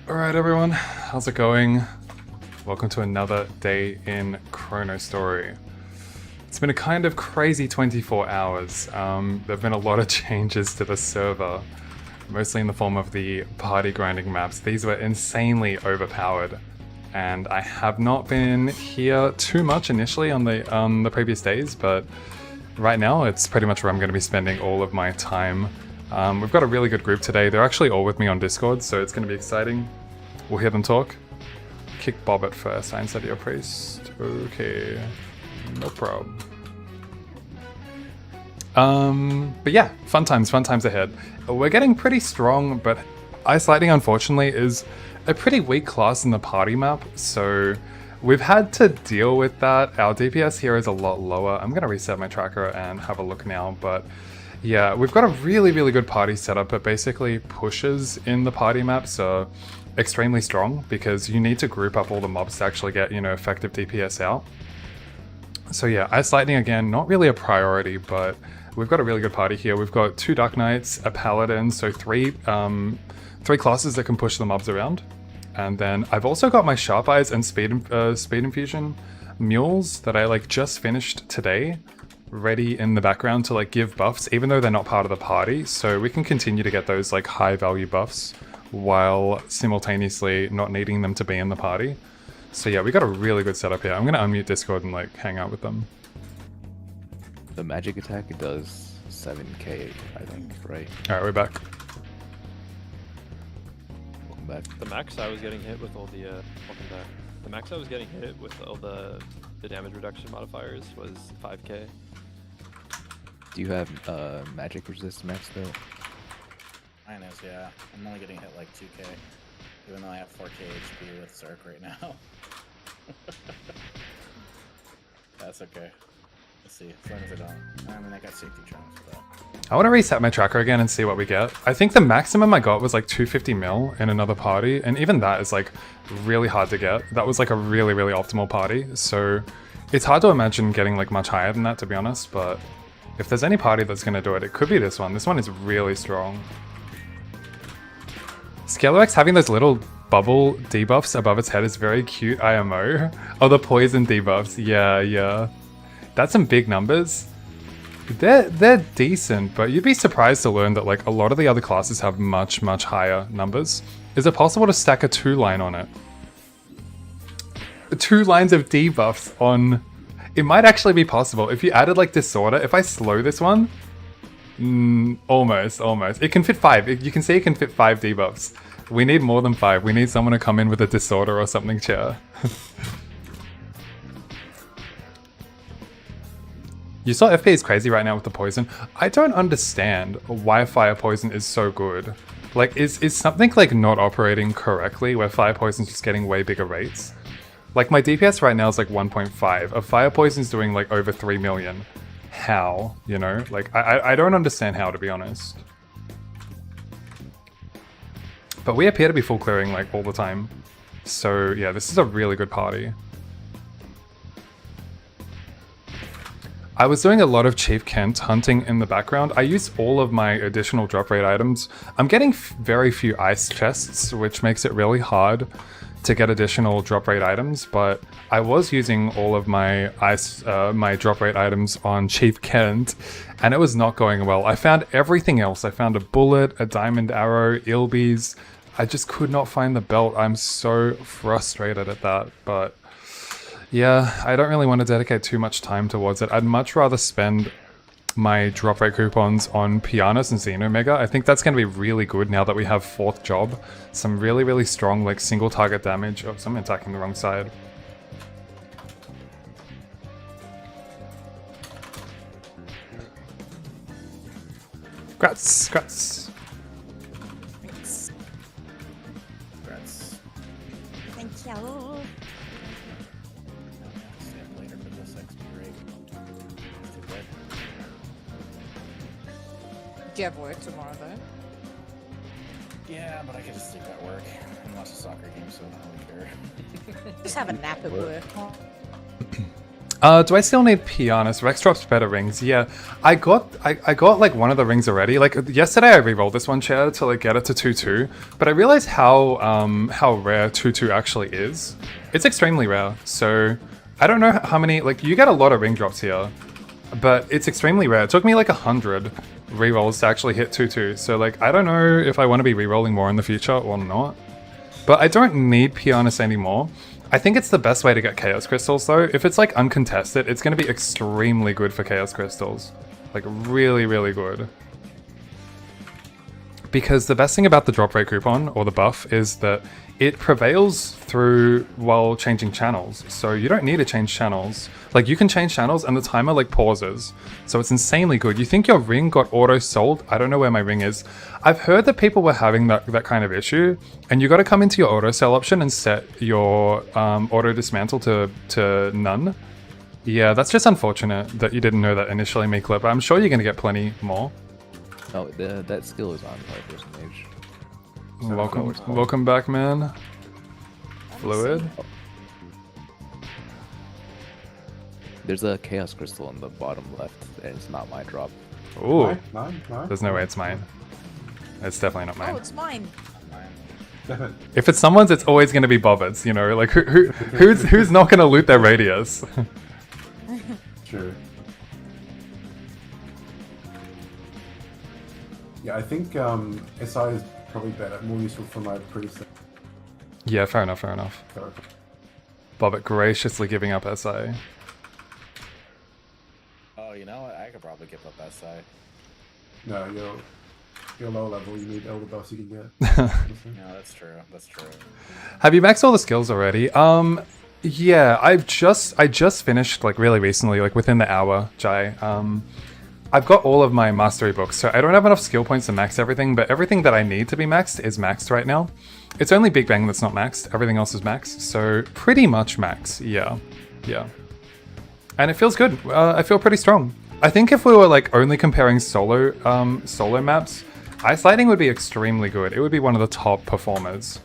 Alright everyone, how's it going? Welcome to another day in Chronostory. It's been a kind of crazy 24 hours. There have been a lot of changes to the server, mostly in the form of the party grinding maps. These were insanely overpowered, and I have not been here too much initially on the previous days, but right now it's pretty much where I'm going to be spending all of my time. We've got a really good group today. They're actually all with me on Discord, so it's going to be exciting. We'll hear them talk. Kick Bob at first. I instead of your priest. Okay. No problem. But yeah, fun times ahead. We're getting pretty strong, but Ice Lightning, unfortunately, is a pretty weak class in the party map, so we've had to deal with that. Our DPS here is a lot lower. I'm going to reset my tracker and have a look now, but yeah, we've got a really good party setup, but basically pushes in the party map, so extremely strong because you need to group up all the mobs to actually get, you know, effective DPS out. So yeah, Ice Lightning again, not really a priority, but we've got a really good party here. We've got 2 Dark Knights, a Paladin, so three classes that can push the mobs around. And then I've also got my Sharp Eyes and Speed Infusion mules that I like just finished today, ready in the background to like give buffs, even though they're not part of the party. So we can continue to get those like high value buffs while simultaneously not needing them to be in the party. So yeah, we got a really good setup here. I'm gonna unmute Discord and like hang out with them. The magic attack does 7k, I think, right? Alright, we're back. Welcome back. The max I was getting hit with all the welcome back. The max I was getting hit with all the damage reduction modifiers was 5k. Do you have magic resist max though? Mine is, yeah. I'm only getting hit like 2k, even though I have 4k HP with Zerk right now. That's okay. Let's see, as long as I don't. I mean, I got safety charms for that. I want to reset my tracker again and see what we get. I think the maximum I got was like 250 mil in another party, and even that is like really hard to get. That was like a really optimal party, so it's hard to imagine getting like much higher than that, to be honest, but if there's any party that's going to do it, it could be this one. This one is really strong. Scalerex having those little bubble debuffs above its head is very cute IMO. Oh, the poison debuffs. Yeah. That's some big numbers. They're decent, but you'd be surprised to learn that like a lot of the other classes have much higher numbers. Is it possible to stack a 2-line on it? 2 lines of debuffs on... It might actually be possible. If you added like Disorder, if I slow this one... almost. It can fit 5. You can see it can fit 5 debuffs. We need more than 5. We need someone to come in with a Disorder or something, chair. You saw FP is crazy right now with the poison. I don't understand why fire poison is so good. Like, is something like not operating correctly where fire poison's just getting way bigger rates? Like, my DPS right now is like 1.5. A fire poison's doing like over 3 million. How? You know? Like, I don't understand how, to be honest. But we appear to be full clearing like all the time. So yeah, this is a really good party. I was doing a lot of Chief Kent hunting in the background. I used all of my additional drop rate items. I'm getting very few ice chests, which makes it really hard to get additional drop rate items, but I was using all of my my drop rate items on Chief Kent, and it was not going well. I found everything else. I found a bullet, a diamond arrow, Ilbies. I just could not find the belt. I'm so frustrated at that, but yeah, I don't really want to dedicate too much time towards it. I'd much rather spend my drop rate coupons on Pianus and Xenomega. I think that's going to be really good now that we have 4th job. Some really strong like single target damage. Oh, I'm attacking the wrong side. Grats. Congrats. Thank you. Stay up later for this XP break. Too good. Do you have work tomorrow though? Yeah, but I could just sleep at work and watch a soccer game, so I don't really care. Just have a nap at work. Do I still need Pianist? Rex drops better rings. Yeah, I got like one of the rings already. Like yesterday, I re-rolled this one chair to like get it to 2-2, but I realized how rare 2-2 actually is. It's extremely rare. So I don't know how many. Like you get a lot of ring drops here, but it's extremely rare. It took me like 100 re-rolls to actually hit 2-2. So like I don't know if I want to be re-rolling more in the future or not. But I don't need Pianist anymore. I think it's the best way to get Chaos Crystals though. If it's like uncontested, it's going to be extremely good for Chaos Crystals. Like really, really good. Because the best thing about the drop rate coupon, or the buff, is that it prevails through while changing channels. So you don't need to change channels. Like you can change channels and the timer like pauses. So it's insanely good. You think your ring got auto sold? I don't know where my ring is. I've heard that people were having that kind of issue, and you got to come into your auto sell option and set your auto dismantle to none. Yeah, that's just unfortunate that you didn't know that initially, Meekla, but I'm sure you're going to get plenty more. No, that skill is on 5%. Welcome back, man. Fluid. There's a Chaos Crystal on the bottom left, and it's not my drop. Ooh, Mine. there's no way it's mine. It's definitely not mine. Oh, it's mine. If it's someone's, it's always going to be Bobbitt's, you know? Like, who's not going to loot their radius? True. Yeah, I think SI is probably better, more useful for my preset. Yeah, fair enough. Bobbitt graciously giving up SI. Oh, you know what? I could probably give up SI. No, you're low level. You need all the buffs you can get. No, that's true. That's true. Have you maxed all the skills already? Yeah, I just finished like really recently, like within the hour, Jai. I've got all of my mastery books, so I don't have enough skill points to max everything, but everything that I need to be maxed is maxed right now. It's only Big Bang that's not maxed, everything else is maxed, so pretty much max, yeah. And it feels good, I feel pretty strong. I think if we were like only comparing solo maps, Ice Lighting would be extremely good, it would be one of the top performers.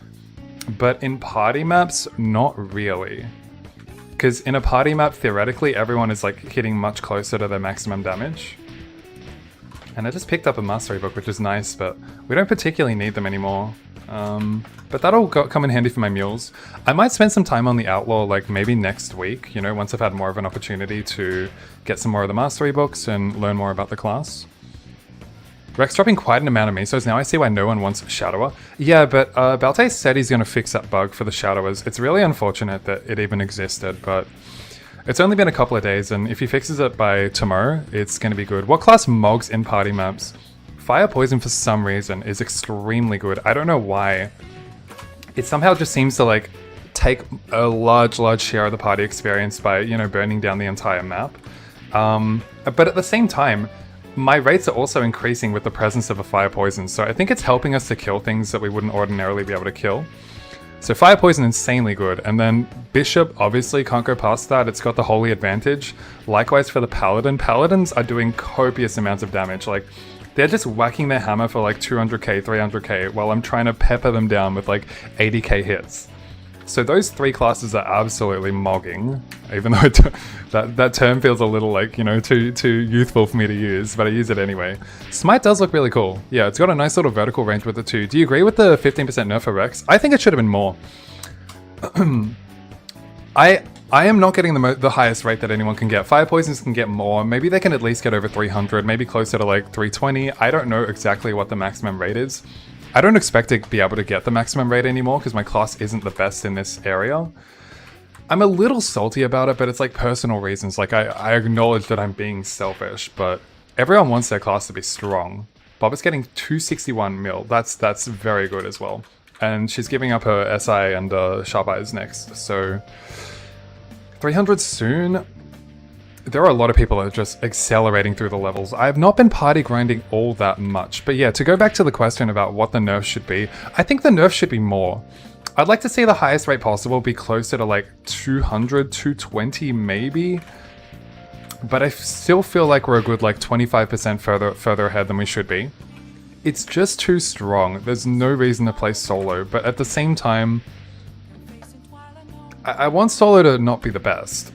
But in party maps, not really. Because in a party map, theoretically, everyone is like hitting much closer to their maximum damage. And I just picked up a mastery book, which is nice, but we don't particularly need them anymore. But that'll come in handy for my mules. I might spend some time on the Outlaw, like maybe next week, you know, once I've had more of an opportunity to get some more of the mastery books and learn more about the class. Rex dropping quite an amount of mesos, now I see why no one wants Shadower. Yeah, but Balte said he's going to fix that bug for the Shadowers. It's really unfortunate that it even existed, but it's only been a couple of days, and if he fixes it by tomorrow, it's going to be good. What class mogs in party maps? Fire Poison, for some reason, is extremely good. I don't know why. It somehow just seems to, like, take a large share of the party experience by, you know, burning down the entire map. But at the same time, my rates are also increasing with the presence of a Fire Poison, so I think it's helping us to kill things that we wouldn't ordinarily be able to kill. So Fire Poison, insanely good, and then Bishop obviously can't go past that, it's got the Holy Advantage. Likewise for the Paladin, Paladins are doing copious amounts of damage, like, they're just whacking their hammer for like 200k, 300k, while I'm trying to pepper them down with like 80k hits. So those three classes are absolutely mogging, even though that term feels a little like, you know, too youthful for me to use, but I use it anyway. Smite does look really cool. Yeah, it's got a nice little vertical range with it too. Do you agree with the 15% nerf for Rex? I think it should have been more. I am not getting the highest rate that anyone can get. Fire Poisons can get more. Maybe they can at least get over 300, maybe closer to like 320. I don't know exactly what the maximum rate is. I don't expect to be able to get the maximum rate anymore because my class isn't the best in this area. I'm a little salty about it, but it's like personal reasons. Like I acknowledge that I'm being selfish, but everyone wants their class to be strong. Bob is getting 261 mil. That's very good as well. And she's giving up her SI and Sharp Eyes next, so 300 soon. There are a lot of people that are just accelerating through the levels. I have not been party grinding all that much, but yeah, to go back to the question about what the nerf should be, I think the nerf should be more. I'd like to see the highest rate possible be closer to like 200, 220 maybe, but I still feel like we're a good like 25% further ahead than we should be. It's just too strong. There's no reason to play solo, but at the same time, I want solo to not be the best.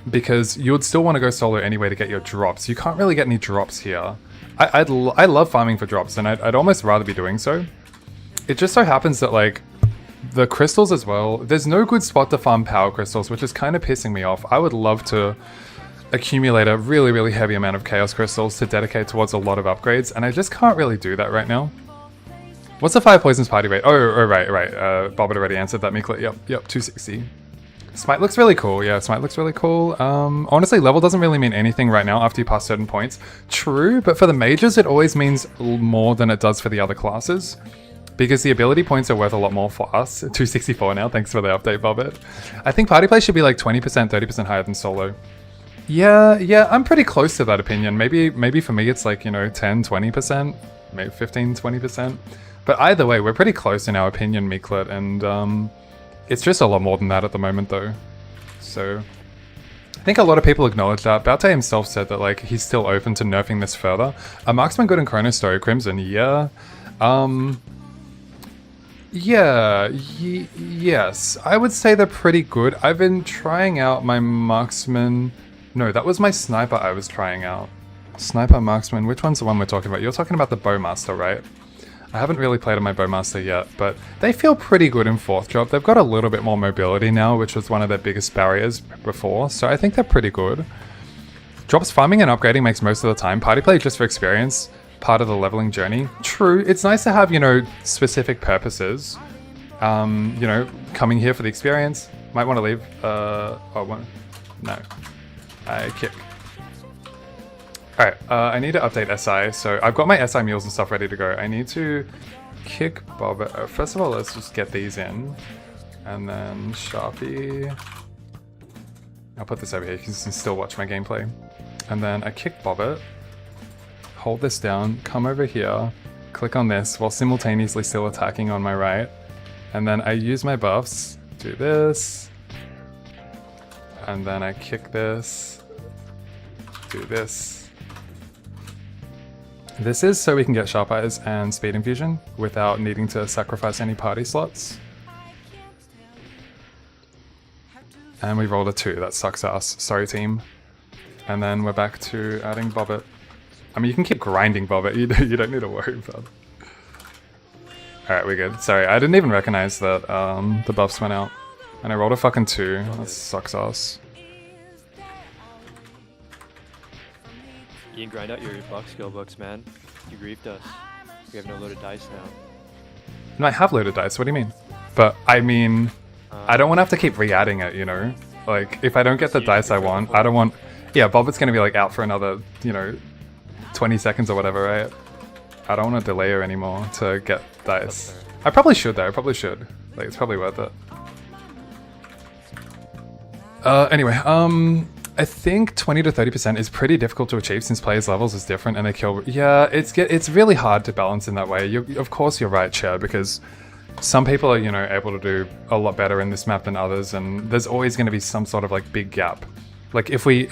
because you would still want to go solo anyway to get your drops. You can't really get any drops here. I love farming for drops, and I'd almost rather be doing so. It just so happens that, like, the crystals as well, there's no good spot to farm power crystals, which is kind of pissing me off. I would love to accumulate a really, really heavy amount of chaos crystals to dedicate towards a lot of upgrades, and I just can't really do that right now. What's the fire poisons party rate? Oh, right. Bobbit already answered that, Miklet. Yep, 260. Smite looks really cool. Yeah, Smite looks really cool. Honestly, level doesn't really mean anything right now after you pass certain points. True, but for the mages, it always means more than it does for the other classes. Because the ability points are worth a lot more for us. 264 now, thanks for the update, Bobbit. I think party play should be like 20%, 30% higher than solo. Yeah, I'm pretty close to that opinion. Maybe for me it's like, you know, 10, 20%, maybe 15, 20%. But either way, we're pretty close in our opinion, Miklet, and it's just a lot more than that at the moment though. So I think a lot of people acknowledge that. Baute himself said that like he's still open to nerfing this further. A marksman good in Chronostory, Crimson, yeah. Yes, I would say they're pretty good. I've been trying out my marksman. No, that was my sniper I was trying out. Sniper, marksman, which one's the one we're talking about? You're talking about the bowmaster, right? I haven't really played on my bowmaster yet, but they feel pretty good in 4th job. They've got a little bit more mobility now, which was one of their biggest barriers before, so I think they're pretty good. Drops farming and upgrading makes most of the time. Party play just for experience, part of the leveling journey. True, it's nice to have, you know, specific purposes. You know, coming here for the experience. Might want to leave. No. I kick. Alright, I need to update SI, so I've got my SI mules and stuff ready to go. I need to kick Bobbit. First of all, let's just get these in. And then Sharpie. I'll put this over here, because you can still watch my gameplay. And then I kick Bobbit. Hold this down, come over here, click on this while simultaneously still attacking on my right. And then I use my buffs, do this. And then I kick this, do this. This is so we can get Sharp Eyes and Speed Infusion without needing to sacrifice any party slots. And we rolled a 2, that sucks ass. Sorry team. And then we're back to adding Bobbit. I mean, you can keep grinding Bobbit, you don't need to worry about it. Alright, we're good. Sorry, I didn't even recognize that the buffs went out. And I rolled a fucking 2, that sucks ass. You can grind out your buff skill books, man. You griefed us. We have no loaded dice now. No, I have loaded dice, what do you mean? But, I mean, I don't want to have to keep re-adding it, you know? Like, if I don't get the dice I want, I don't want... Yeah, Bobbit's gonna be like out for another, you know, 20 seconds or whatever, right? I don't want to delay her anymore to get dice. I probably should though, I probably should. Like, it's probably worth it. Anyway, I think 20 to 30% is pretty difficult to achieve since players' levels is different and they kill... Yeah, it's really hard to balance in that way. Of course you're right, Cher, because some people are, you know, able to do a lot better in this map than others, and there's always going to be some sort of like big gap. Like if we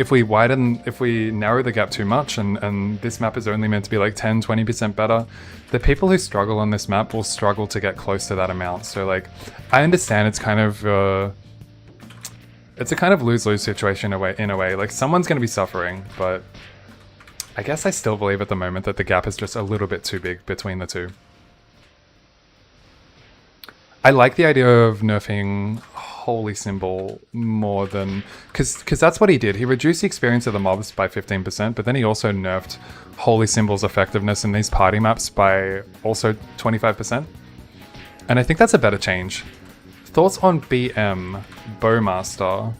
narrow the gap too much and this map is only meant to be like 10, 20% better, the people who struggle on this map will struggle to get close to that amount. So like, I understand it's kind of... It's a kind of lose-lose situation in a way. Like, someone's going to be suffering, but I guess I still believe at the moment that the gap is just a little bit too big between the two. I like the idea of nerfing Holy Symbol more than... Because that's what he did. He reduced the experience of the mobs by 15%, but then he also nerfed Holy Symbol's effectiveness in these party maps by also 25%. And I think that's a better change. Thoughts on BM, Bowmaster?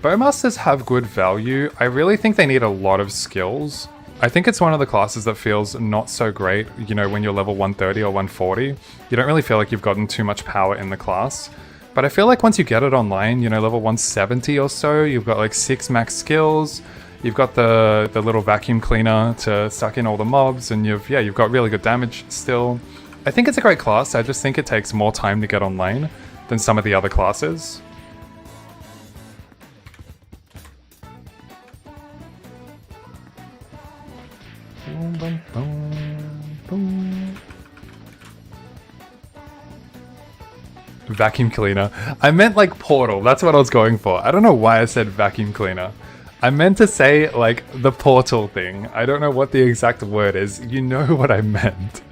Bowmasters have good value. I really think they need a lot of skills. I think it's one of the classes that feels not so great, you know, when you're level 130 or 140. You don't really feel like you've gotten too much power in the class. But I feel like once you get it online, you know, level 170 or so, you've got like 6 max skills. You've got the little vacuum cleaner to suck in all the mobs, and you've got really good damage still. I think it's a great class, I just think it takes more time to get online than some of the other classes. Vacuum cleaner. I meant like portal. That's what I was going for. I don't know why I said vacuum cleaner. I meant to say like the portal thing. I don't know what the exact word is. You know what I meant.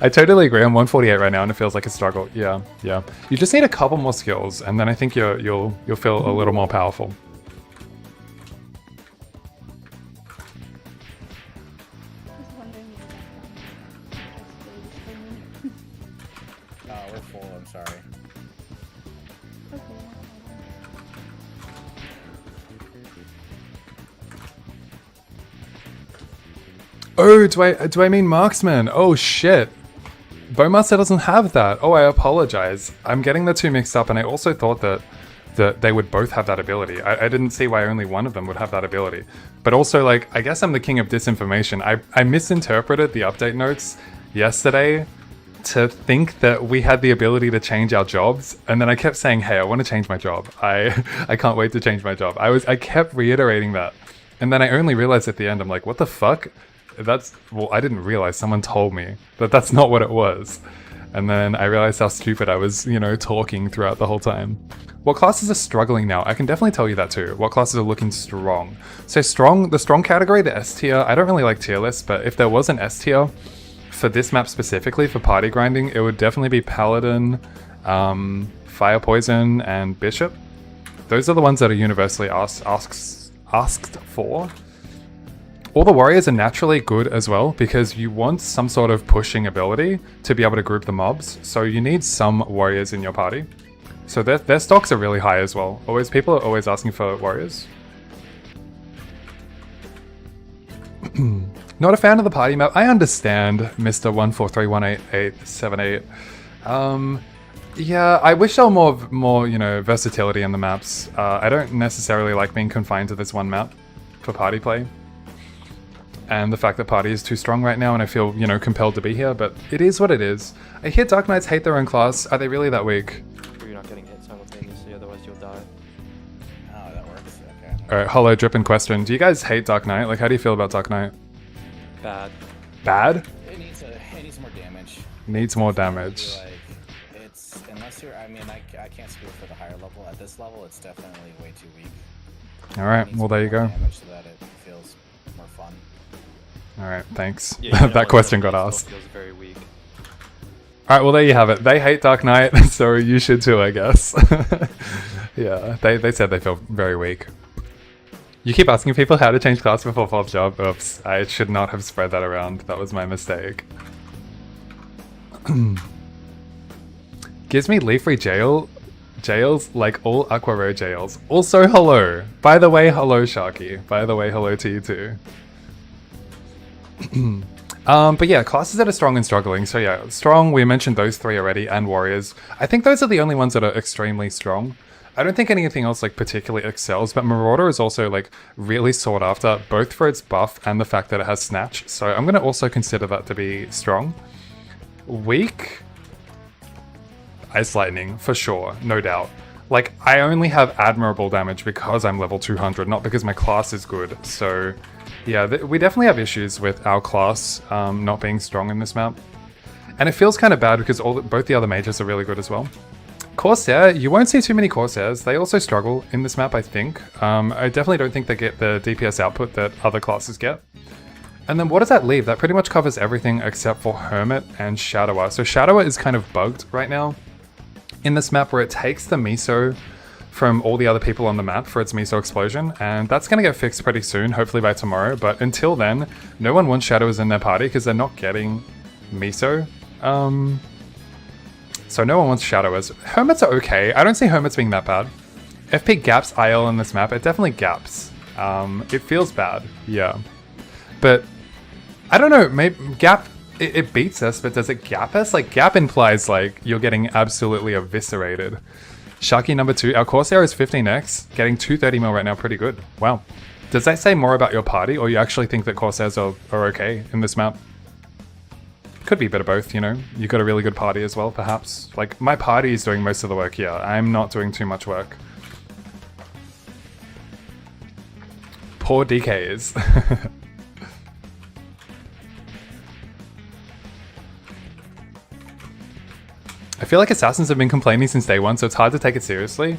I totally agree. I'm 148 right now and it feels like a struggle. Yeah, yeah. You just need a couple more skills and then I think you'll feel a little more powerful. Just wondering if that's just for me. Oh, we're full. I'm sorry. Okay. Oh, do I mean marksman? Oh shit. Bowmaster doesn't have that. Oh, I apologize. I'm getting the two mixed up and I also thought that they would both have that ability. I didn't see why only one of them would have that ability. But also, like, I guess I'm the king of disinformation. I misinterpreted the update notes yesterday to think that we had the ability to change our jobs, and then I kept saying, hey, I want to change my job. I can't wait to change my job. I kept reiterating that. And then I only realized at the end, I'm like, what the fuck? Well, I didn't realize, someone told me that that's not what it was. And then I realized how stupid I was, you know, talking throughout the whole time. What classes are struggling now? I can definitely tell you that too. What classes are looking strong? So strong, the strong category, the S tier, I don't really like tier lists, but if there was an S tier for this map specifically for party grinding, it would definitely be Paladin, Fire Poison, and Bishop. Those are the ones that are universally asked for. All the warriors are naturally good as well because you want some sort of pushing ability to be able to group the mobs. So you need some warriors in your party. So their stocks are really high as well. People are always asking for warriors. Not a fan of the party map. I understand, Mr. 143188878. Yeah, I wish there were more, you know, versatility in the maps. I don't necessarily like being confined to this one map for party play. And the fact that party is too strong right now and I feel, you know, compelled to be here, but it is what it is. I hear Dark Knights hate their own class. Are they really that weak? You're not getting hit simultaneously, otherwise you'll die. Oh, that works. Okay. Alright, Hollow Drippin' question. Do you guys hate Dark Knight? Like, how do you feel about Dark Knight? Bad. Bad? It needs more damage. Needs more I feel damage. like it's, unless you're, I mean, I can't speak for the higher level. At this level, it's definitely way too weak. Alright, well there you go. Damage so that it feels more fun. Alright, thanks. Yeah, you know, That question got still asked. feels very weak. Alright, well there you have it. They hate Dark Knight, so you should too, I guess. Yeah, they said they feel very weak. You keep asking people how to change class before 4th job. Oops, I should not have spread that around. That was my mistake. Gives me leaf-free jails like all Aqua Road jails. Also hello. By the way, hello Sharky. By the way, hello to you too. But yeah, classes that are strong and struggling. So yeah, strong, we mentioned those three already, and warriors. I think those are the only ones that are extremely strong. I don't think anything else like particularly excels, but Marauder is also like really sought after, both for its buff and the fact that it has Snatch. So I'm going to also consider that to be strong. Weak, Ice Lightning, for sure, no doubt. Like, I only have admirable damage because I'm level 200, not because my class is good. So yeah, we definitely have issues with our class not being strong in this map. And it feels kind of bad because both the other mages are really good as well. Corsair, you won't see too many Corsairs. They also struggle in this map, I think. I definitely don't think they get the DPS output that other classes get. And then what does that leave? That pretty much covers everything except for Hermit and Shadower. So Shadower is kind of bugged right now in this map where it takes the Miso from all the other people on the map for its Miso explosion, and that's going to get fixed pretty soon, hopefully by tomorrow. But until then, no one wants Shadowers in their party because they're not getting Miso. So no one wants Shadowers. Hermits are okay. I don't see Hermits being that bad. FP gaps IL in this map. It definitely gaps. It feels bad, yeah. But I don't know, maybe gap, it beats us, but does it gap us? Like, gap implies like you're getting absolutely eviscerated. Sharky number 2, our Corsair is 15x, getting 230 mil right now, pretty good. Wow. Does that say more about your party, or you actually think that Corsairs are okay in this map? Could be a bit of both, you know? You got a really good party as well, perhaps. Like, my party is doing most of the work here. I'm not doing too much work. Poor DKs. I feel like Assassins have been complaining since day one, so it's hard to take it seriously.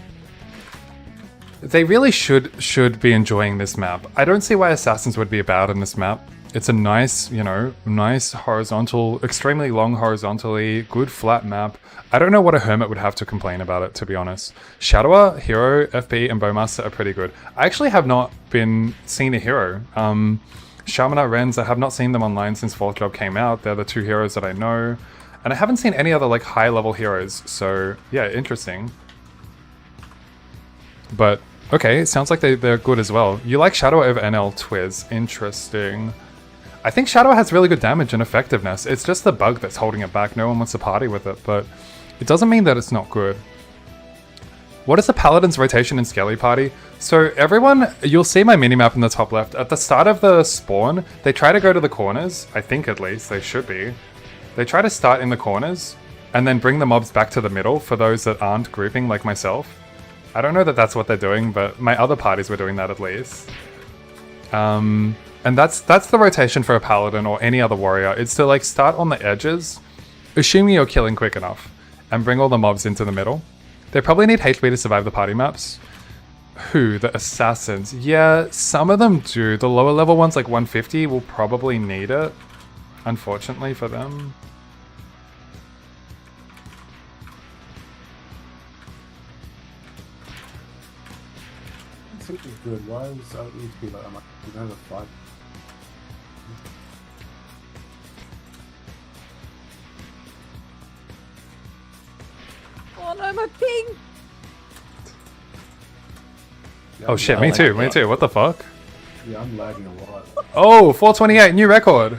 They really should be enjoying this map. I don't see why Assassins would be bad on this map. It's a nice, you know, nice horizontal, extremely long horizontally, good flat map. I don't know what a Hermit would have to complain about it, to be honest. Shadower, Hero, FP, and Bowmaster are pretty good. I actually have not seen a Hero. Shamana, Rens, I have not seen them online since 4th Job came out. They're the 2 heroes that I know. And I haven't seen any other, like, high-level heroes, so, yeah, interesting. But, okay, it sounds like they're good as well. You like Shadow over NL Twiz. Interesting. I think Shadow has really good damage and effectiveness. It's just the bug that's holding it back. No one wants to party with it, but it doesn't mean that it's not good. What is the Paladin's rotation in Skelly Party? So everyone, you'll see my minimap in the top left. At the start of the spawn, they try to go to the corners. I think at least they should be. They try to start in the corners and then bring the mobs back to the middle for those that aren't grouping like myself. I don't know that that's what they're doing, but my other parties were doing that at least. And that's the rotation for a Paladin or any other warrior. It's to like start on the edges, assuming you're killing quick enough, and bring all the mobs into the middle. They probably need HP to survive the party maps. Who? The Assassins. Yeah, some of them do. The lower level ones, like 150, will probably need it, unfortunately for them. It's good. Why does it need to be like, you don't have a fight? Oh no, my ping! Yeah, Oh I'm shit, lagging. me too, what the fuck? Yeah, I'm lagging a lot. Oh, 428, new record!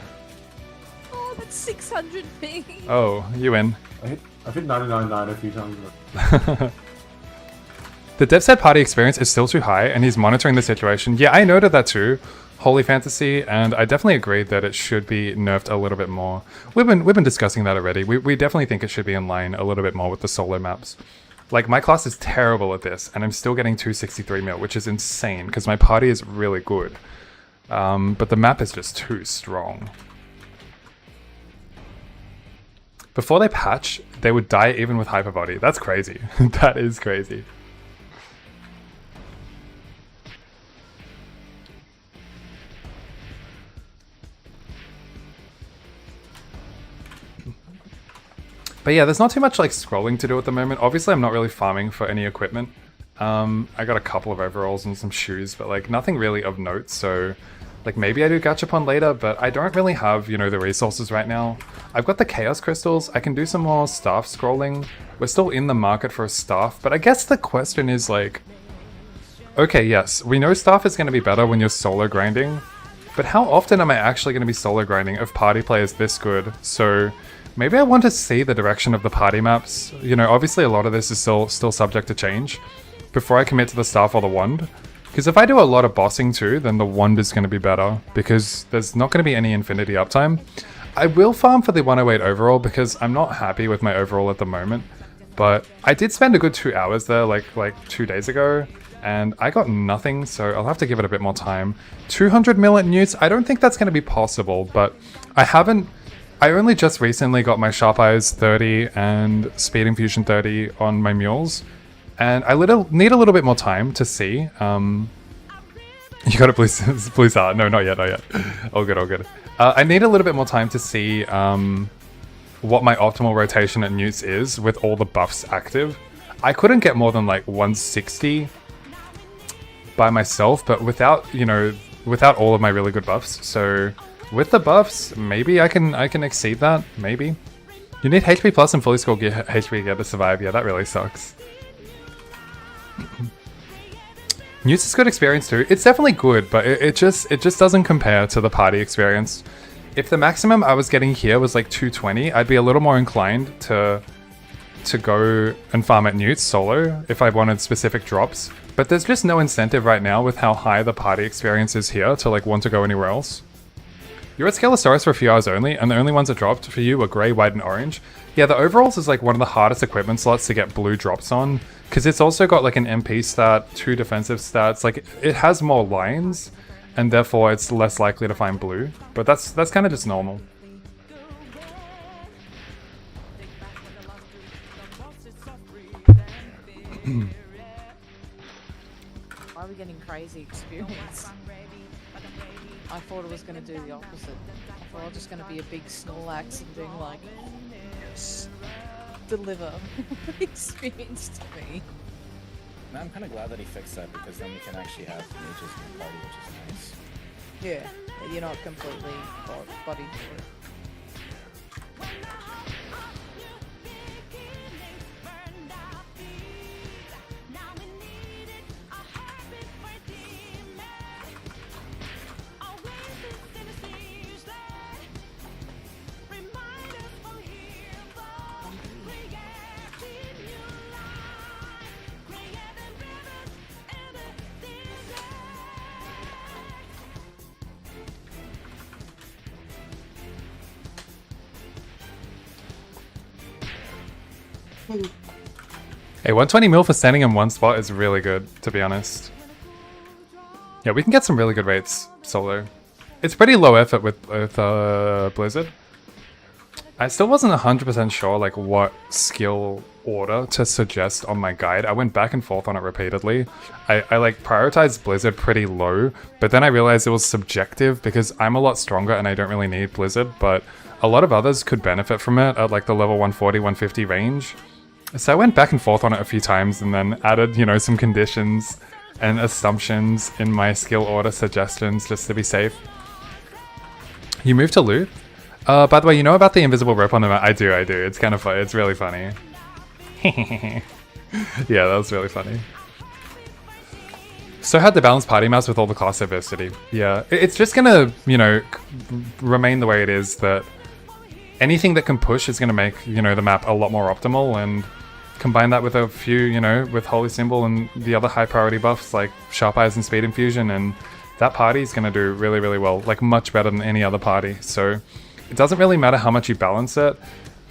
Oh, that's 600 ping! Oh, you win. I've hit 99.9 a few times. But The dev said party experience is still too high and he's monitoring the situation. Yeah, I noted that too. Holy Fantasy, and I definitely agreed that it should be nerfed a little bit more. We've been discussing that already. We definitely think it should be in line a little bit more with the solo maps. Like, my class is terrible at this, and I'm still getting 263 mil, which is insane, because my party is really good. But the map is just too strong. Before they patch, they would die even with Hyper Body. That's crazy. That is crazy. But yeah, there's not too much like scrolling to do at the moment. Obviously, I'm not really farming for any equipment. I got a couple of overalls and some shoes, but like nothing really of note. So like maybe I do Gachapon later, but I don't really have, you know, the resources right now. I've got the Chaos Crystals. I can do some more staff scrolling. We're still in the market for a staff, but I guess the question is like, okay, yes, we know staff is going to be better when you're solo grinding, but how often am I actually going to be solo grinding if party play is this good? So maybe I want to see the direction of the party maps. You know, obviously a lot of this is still subject to change before I commit to the staff or the wand. Because if I do a lot of bossing too, then the wand is going to be better because there's not going to be any infinity uptime. I will farm for the 108 overall because I'm not happy with my overall at the moment. But I did spend a good 2 hours there like 2 days ago and I got nothing, so I'll have to give it a bit more time. 200 mil at Newts, I don't think that's going to be possible, but I only just recently got my Sharp Eyes 30 and Speed Infusion 30 on my mules, and I need a little bit more time to see. You got it, please start. No, not yet. All good. I need a little bit more time to see what my optimal rotation at Newts is with all the buffs active. I couldn't get more than like 160 by myself, but without all of my really good buffs. So with the buffs, maybe I can exceed that, maybe. You need HP plus and fully score gear HP gear to survive. Yeah, that really sucks. Newts is good experience too. It's definitely good, but it just doesn't compare to the party experience. If the maximum I was getting here was like 220, I'd be a little more inclined to go and farm at Newts solo if I wanted specific drops. But there's just no incentive right now with how high the party experience is here to like want to go anywhere else. You're at Scalosaurus for a few hours only, and the only ones that dropped for you were grey, white, and orange. Yeah, the overalls is like one of the hardest equipment slots to get blue drops on, because it's also got like an MP stat, 2 defensive stats, like it has more lines, and therefore it's less likely to find blue. But that's kind of just normal. Why are we getting crazy experience? I thought it was going to do the opposite. I thought I was just going to be a big Snorlax and being like, deliver experience to me. Now I'm kind of glad that he fixed that because then we can actually have mages in the party, which is nice. Yeah, you're not completely bodied for it. Hey, 120 mil for standing in one spot is really good, to be honest. Yeah, we can get some really good rates solo. It's pretty low effort with Blizzard. I still wasn't 100% sure like what skill order to suggest on my guide. I went back and forth on it repeatedly. I like prioritized Blizzard pretty low, but then I realized it was subjective because I'm a lot stronger and I don't really need Blizzard, but a lot of others could benefit from it at like the level 140, 150 range. So I went back and forth on it a few times and then added, you know, some conditions and assumptions in my skill order suggestions just to be safe. You moved to loot? By the way, you know about the invisible rope on the map? I do. It's kind of funny. It's really funny. Yeah, that was really funny. So hard to balance party maps with all the class diversity. Yeah, it's just gonna, you know, remain the way it is, that anything that can push is gonna make, you know, the map a lot more optimal, and combine that with a few, you know, with Holy Symbol and the other high priority buffs like Sharp Eyes and Speed Infusion, and that party is gonna do really, really well, like much better than any other party. So it doesn't really matter how much you balance it.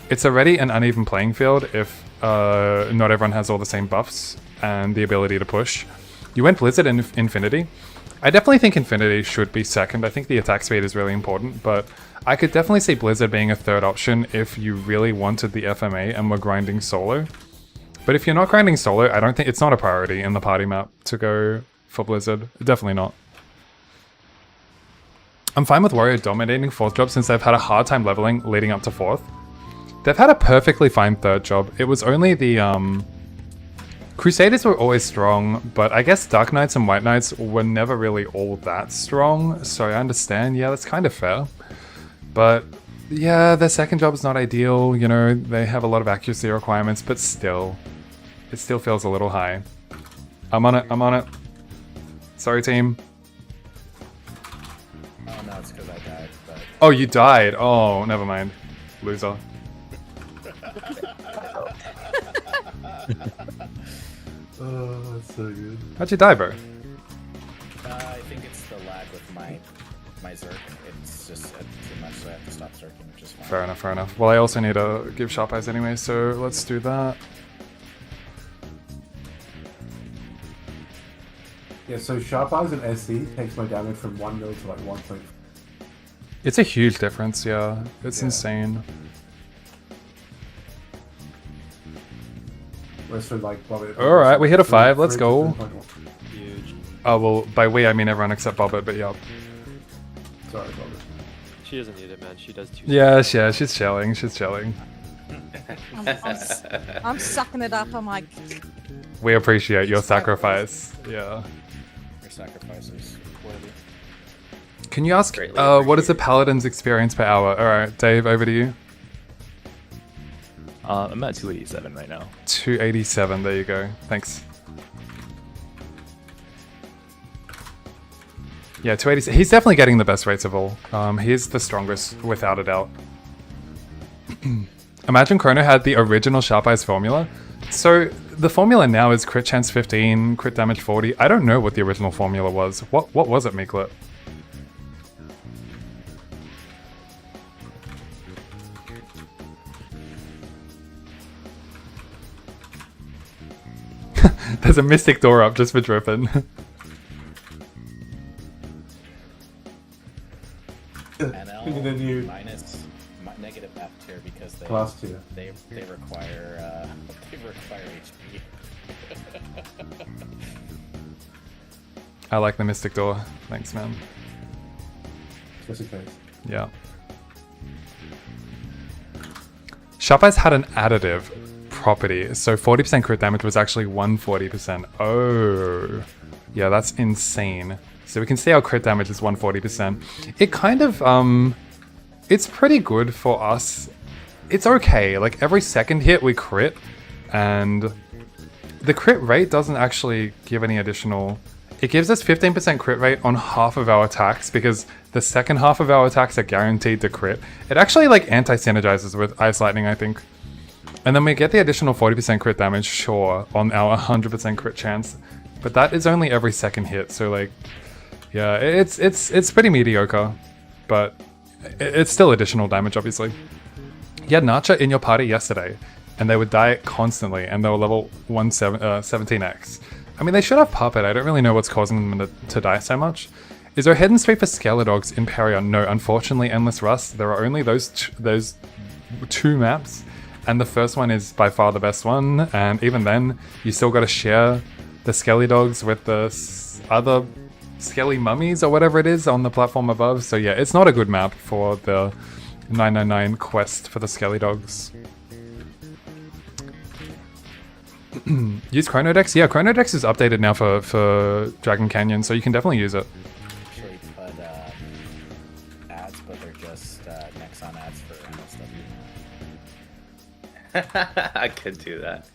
It's already an uneven playing field if not everyone has all the same buffs and the ability to push. You went Blizzard and Infinity. I definitely think Infinity should be second. I think the attack speed is really important, but I could definitely see Blizzard being a third option if you really wanted the FMA and were grinding solo. But if you're not grinding solo, I don't think it's not a priority in the party map to go for Blizzard. Definitely not. I'm fine with Warrior dominating 4th job since they've had a hard time leveling leading up to 4th. They've had a perfectly fine 3rd job. It was only the Crusaders were always strong, but I guess Dark Knights and White Knights were never really all that strong, so I understand. Yeah, that's kind of fair. But yeah, their 2nd job is not ideal, you know, they have a lot of accuracy requirements, but still, it still feels a little high. I'm on it. Sorry, team. Oh no, it's because I died, but... Oh, you died. Oh, never mind. Loser. Oh, that's so good. How'd you die, bro? I think it's the lag with my Zerk. It's just too much, so I have to stop Zerking, which is fine. Fair enough. Well, I also need to give Sharp Eyes anyway, so let's do that. Yeah, so Sharp Eyes and SC takes my damage from 1 mil to like 1.5. It's a huge difference, yeah. It's Yeah. insane. Whereas for like Bobbit... Alright, we hit a 5, let's go. Huge. Oh, well, by we I mean everyone except Bobbit, but yeah. Sorry, Bobbit. She doesn't need it, man. She does too. Yeah, she's chilling. I'm sucking it up. I'm like, We appreciate your sacrifice. Yeah. Your sacrifice is worthy. Can you ask, Greatly what is the Paladin's experience per hour? Alright, Dave, over to you. I'm at 287 right now. 287, there you go. Thanks. Yeah, 287. He's definitely getting the best rates of all. He is the strongest, without a doubt. Imagine Chrono had the original Sharp Eyes formula. So, the formula now is crit chance 15, crit damage 40. I don't know what the original formula was. What was it, Meeklet? There's a mystic door up just for Drippin. And then you... Minus negative F tier because Class tier. they require HP. I like the Mystic Door. Thanks, man. Just in case. Yeah. Sharp Eyes had an additive property, so 40% crit damage was actually 140%. Oh, yeah, that's insane. So we can see our crit damage is 140%. It kind of, it's pretty good for us. It's okay, like every second hit we crit, and the crit rate doesn't actually give any additional... It gives us 15% crit rate on half of our attacks because the second half of our attacks are guaranteed to crit. It actually like anti-synergizes with Ice Lightning, I think. And then we get the additional 40% crit damage, sure, on our 100% crit chance. But that is only every second hit, so like... Yeah, it's pretty mediocre. But it's still additional damage, obviously. You had Nacha in your party yesterday, and they would die constantly, and they were level 17x. I mean, they should have Puppet. I don't really know what's causing them to die so much. Is there a hidden streak for Skeledogs in Perion? No, unfortunately, Endless Rust. There are only those two maps, and the first one is by far the best one, and even then, you still gotta share the Skeledogs with the other Skelly Mummies or whatever it is on the platform above. So yeah, it's not a good map for the 999 quest for the Skeledogs. Use Chronodex? Yeah, Chronodex is updated now for Dragon Canyon, so you can definitely use it. Actually put ads, but they're just Nexon ads for MSW. I could do that.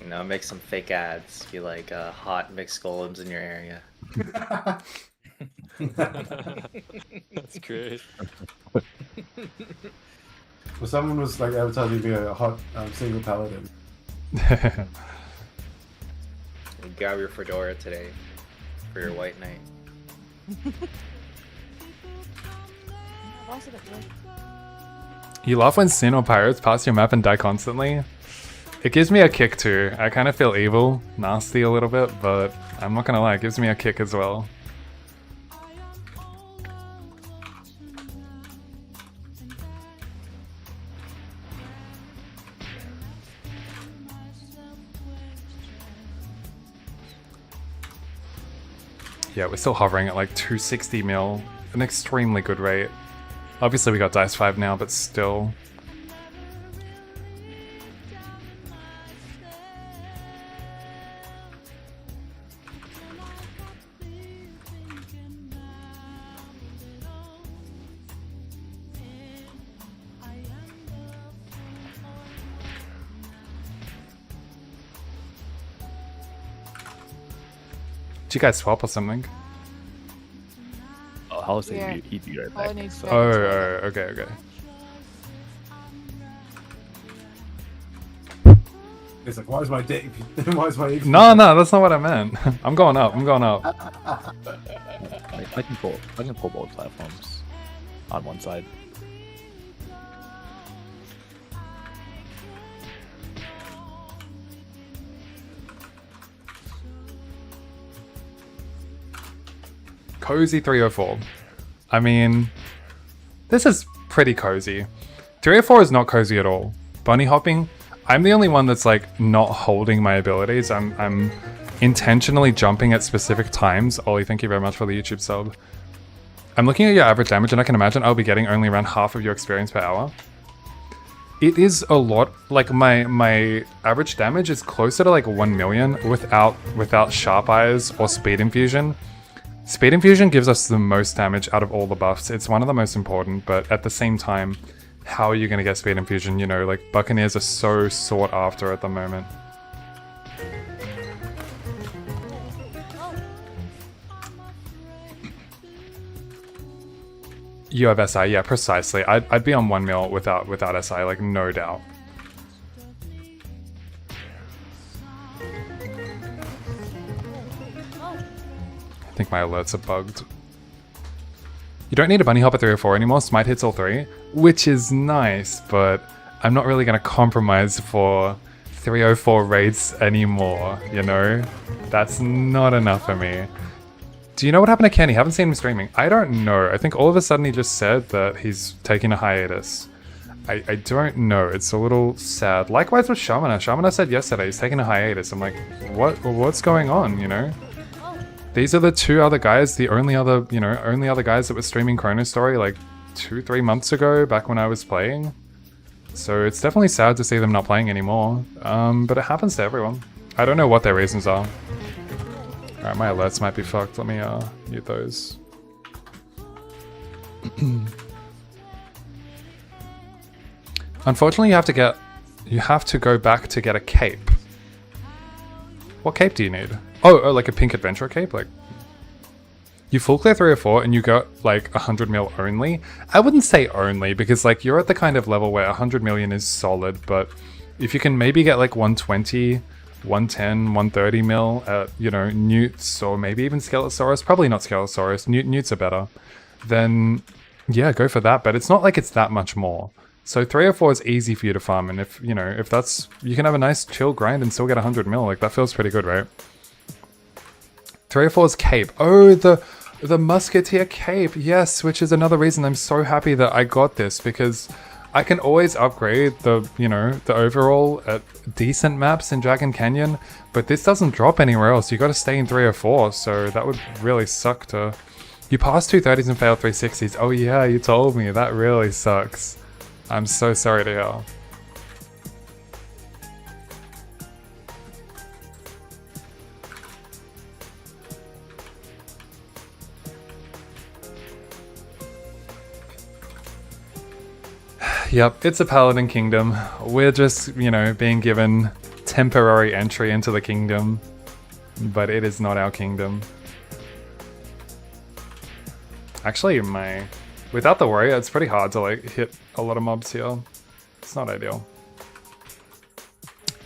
You know, make some fake ads. Be like hot mixed golems in your area. That's great. Well, someone was like advertising me a hot single paladin. Grab your fedora today for your white knight. Why is it at work? You laugh when Sin or Pirates pass your map and die constantly? It gives me a kick too. I kind of feel evil, nasty a little bit, but I'm not gonna lie, it gives me a kick as well. Yeah, we're still hovering at like 260 mil, an extremely good rate. Obviously we got Dice 5 now, but still. Did you guys swap or something? Oh, I'll say Yeah. he'd be right All I back. need So. to- Oh, okay. It's like, why is my dick? Why is my? No, that's not what I meant. I'm going up. I can pull both platforms on one side. Cozy 304. I mean, this is pretty cozy. 304 is not cozy at all. Bunny hopping, I'm the only one that's like not holding my abilities. I'm intentionally jumping at specific times. Ollie, thank you very much for the YouTube sub. I'm looking at your average damage and I can imagine I'll be getting only around half of your experience per hour. It is a lot. Like my average damage is closer to like 1 million without Sharp Eyes or Speed Infusion. Speed Infusion gives us the most damage out of all the buffs. It's one of the most important, but at the same time, how are you going to get Speed Infusion? You know, like Buccaneers are so sought after at the moment. You have SI, yeah, precisely. I'd be on 1 mil without SI, like no doubt. I think my alerts are bugged. You don't need a bunny hop at 3 or 4 anymore. Smite hits all 3, which is nice, but I'm not really going to compromise for 304 raids anymore, you know? That's not enough for me. Do you know what happened to Kenny? Haven't seen him streaming. I don't know. I think all of a sudden he just said that he's taking a hiatus. I don't know. It's a little sad. Likewise with Shamana. Shamana said yesterday he's taking a hiatus. I'm like, what's going on, you know? These are the two other guys, the only other guys that were streaming Chronostory like 2-3 months ago, back when I was playing. So it's definitely sad to see them not playing anymore. But it happens to everyone. I don't know what their reasons are. Alright, my alerts might be fucked. Let me mute those. Unfortunately, you have to go back to get a cape. What cape do you need? Oh, like a pink adventure cape? Like, you full clear 3 or 4 and you got like 100 mil only? I wouldn't say only, because like you're at the kind of level where 100 million is solid, but if you can maybe get like 120, 110, 130 mil at, you know, Newts or maybe even Skelosaurus, probably not Skelosaurus, Newts are better, then yeah, go for that, but it's not like it's that much more. So 3 or 4 is easy for you to farm, and if, you know, if that's, you can have a nice chill grind and still get 100 mil, like that feels pretty good, right? 3 or 4's cape. Oh, the musketeer cape, yes, which is another reason I'm so happy that I got this, because I can always upgrade the, you know, the overall at decent maps in Dragon Canyon, but this doesn't drop anywhere else. You got to stay in 3 or 4, so that would really suck to... You passed 230s and failed 360s. Oh yeah, you told me. That really sucks. I'm so sorry to hear. Yep, it's a Paladin Kingdom. We're just, you know, being given temporary entry into the kingdom, but it is not our kingdom. Actually, without the warrior, it's pretty hard to like hit a lot of mobs here. It's not ideal.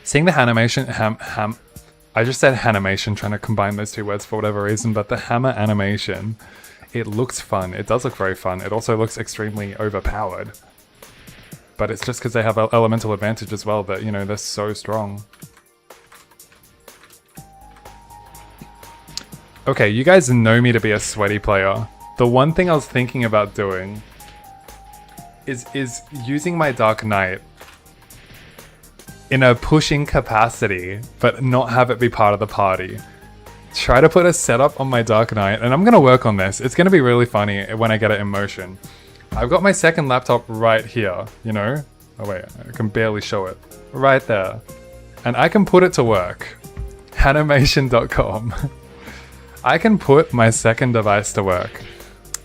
Seeing the animation, I just said animation, trying to combine those two words for whatever reason, but the hammer animation, it looks fun. It does look very fun. It also looks extremely overpowered. But it's just because they have elemental advantage as well that, you know, they're so strong. Okay, you guys know me to be a sweaty player. The one thing I was thinking about doing is using my Dark Knight in a pushing capacity, but not have it be part of the party. Try to put a setup on my Dark Knight, and I'm going to work on this. It's going to be really funny when I get it in motion. I've got my second laptop right here, you know? Oh wait, I can barely show it. Right there. And I can put it to work. Animation.com. I can put my second device to work.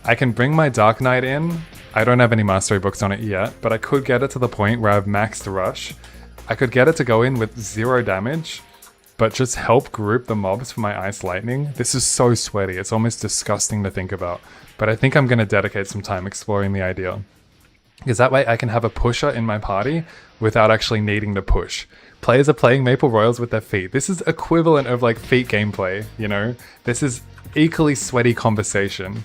I can bring my Dark Knight in. I don't have any mastery books on it yet, but I could get it to the point where I've maxed Rush. I could get it to go in with 0 damage, but just help group the mobs for my Ice Lightning. This is so sweaty, it's almost disgusting to think about. But I think I'm going to dedicate some time exploring the idea. Because that way I can have a pusher in my party without actually needing to push. Players are playing Maple Royals with their feet. This is equivalent of like feet gameplay, you know? This is equally sweaty conversation.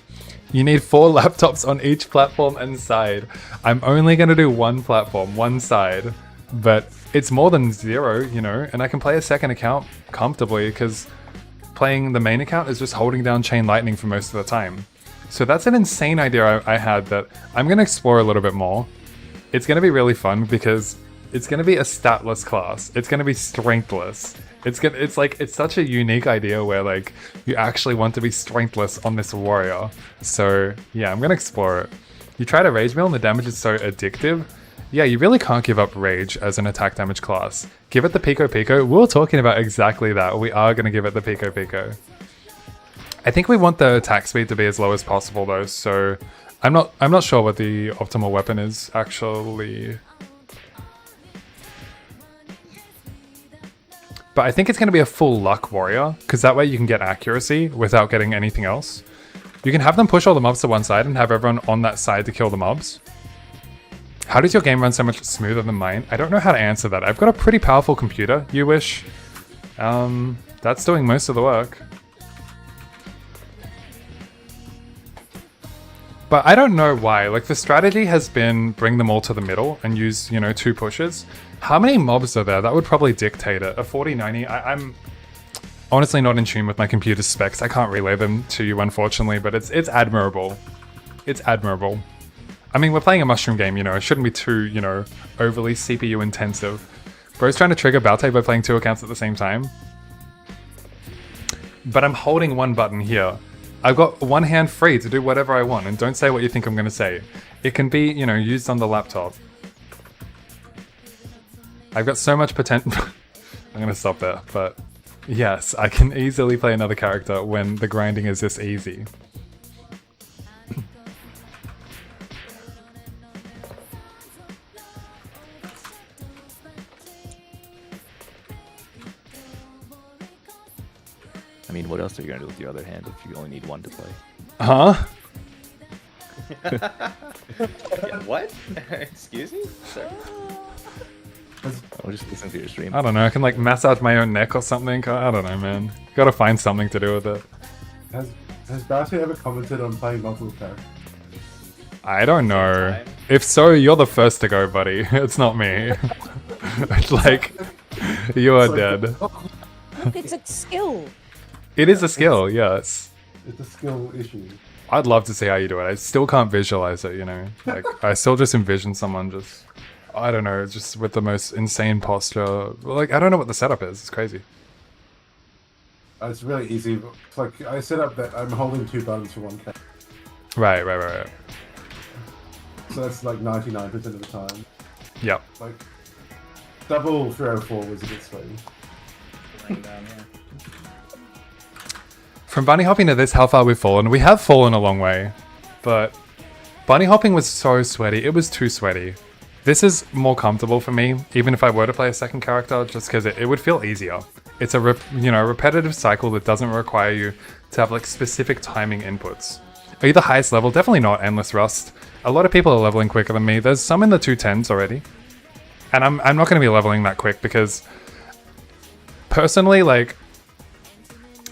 You need 4 laptops on each platform and side. I'm only going to do 1 platform, 1 side. But it's more than 0, you know? And I can play a second account comfortably because playing the main account is just holding down Chain Lightning for most of the time. So that's an insane idea I had that I'm going to explore a little bit more. It's going to be really fun because it's going to be a statless class. It's going to be strengthless. It's such a unique idea where like you actually want to be strengthless on this warrior. So yeah, I'm going to explore it. You try to rage mill and the damage is so addictive. Yeah, you really can't give up rage as an attack damage class. Give it the Pico Pico. We were talking about exactly that. We are going to give it the Pico Pico. I think we want the attack speed to be as low as possible though, so I'm not sure what the optimal weapon is actually. But I think it's going to be a full luck warrior, because that way you can get accuracy without getting anything else. You can have them push all the mobs to one side and have everyone on that side to kill the mobs. How does your game run so much smoother than mine? I don't know how to answer that. I've got a pretty powerful computer, you wish. That's doing most of the work. But I don't know why. Like, the strategy has been bring them all to the middle and use, you know, 2 pushes. How many mobs are there? That would probably dictate it. A 4090, I'm honestly not in tune with my computer specs. I can't relay them to you, unfortunately, but it's admirable. It's admirable. I mean, we're playing a mushroom game, you know, it shouldn't be too, you know, overly CPU intensive. Bro's trying to trigger Balte by playing 2 accounts at the same time. But I'm holding one button here. I've got one hand free to do whatever I want, and don't say what you think I'm going to say. It can be, you know, used on the laptop. I've got so much potential. I'm going to stop there, but yes, I can easily play another character when the grinding is this easy. I mean, what else are you gonna do with your other hand if you only need one to play? Huh? Yeah, what? Excuse me, sir? I'll just listen to your stream. I don't know, I can like massage my own neck or something. I don't know, man. Gotta find something to do with it. Has Barty ever commented on playing multiple characters? I don't know. time? If so, you're the first to go, buddy. It's not me. It's like, you are dead. It's a skill. It is a skill, yes. It's a skill issue. I'd love to see how you do it. I still can't visualize it, you know? Like, I still just envision someone just, I don't know, just with the most insane posture. Like, I don't know what the setup is. It's crazy. It's really easy. It's like I set up that I'm holding 2 buttons for one character. Right. So that's like 99% of the time. Yep. Like, double 304 was a bit sweaty. Laying down, yeah. From bunny hopping to this, how far we've fallen. We have fallen a long way, but bunny hopping was so sweaty. It was too sweaty. This is more comfortable for me, even if I were to play a second character, just because it would feel easier. It's a repetitive cycle that doesn't require you to have like specific timing inputs. Are you the highest level? Definitely not Endless Rust. A lot of people are leveling quicker than me. There's some in the 210s already. And I'm not going to be leveling that quick because personally, like,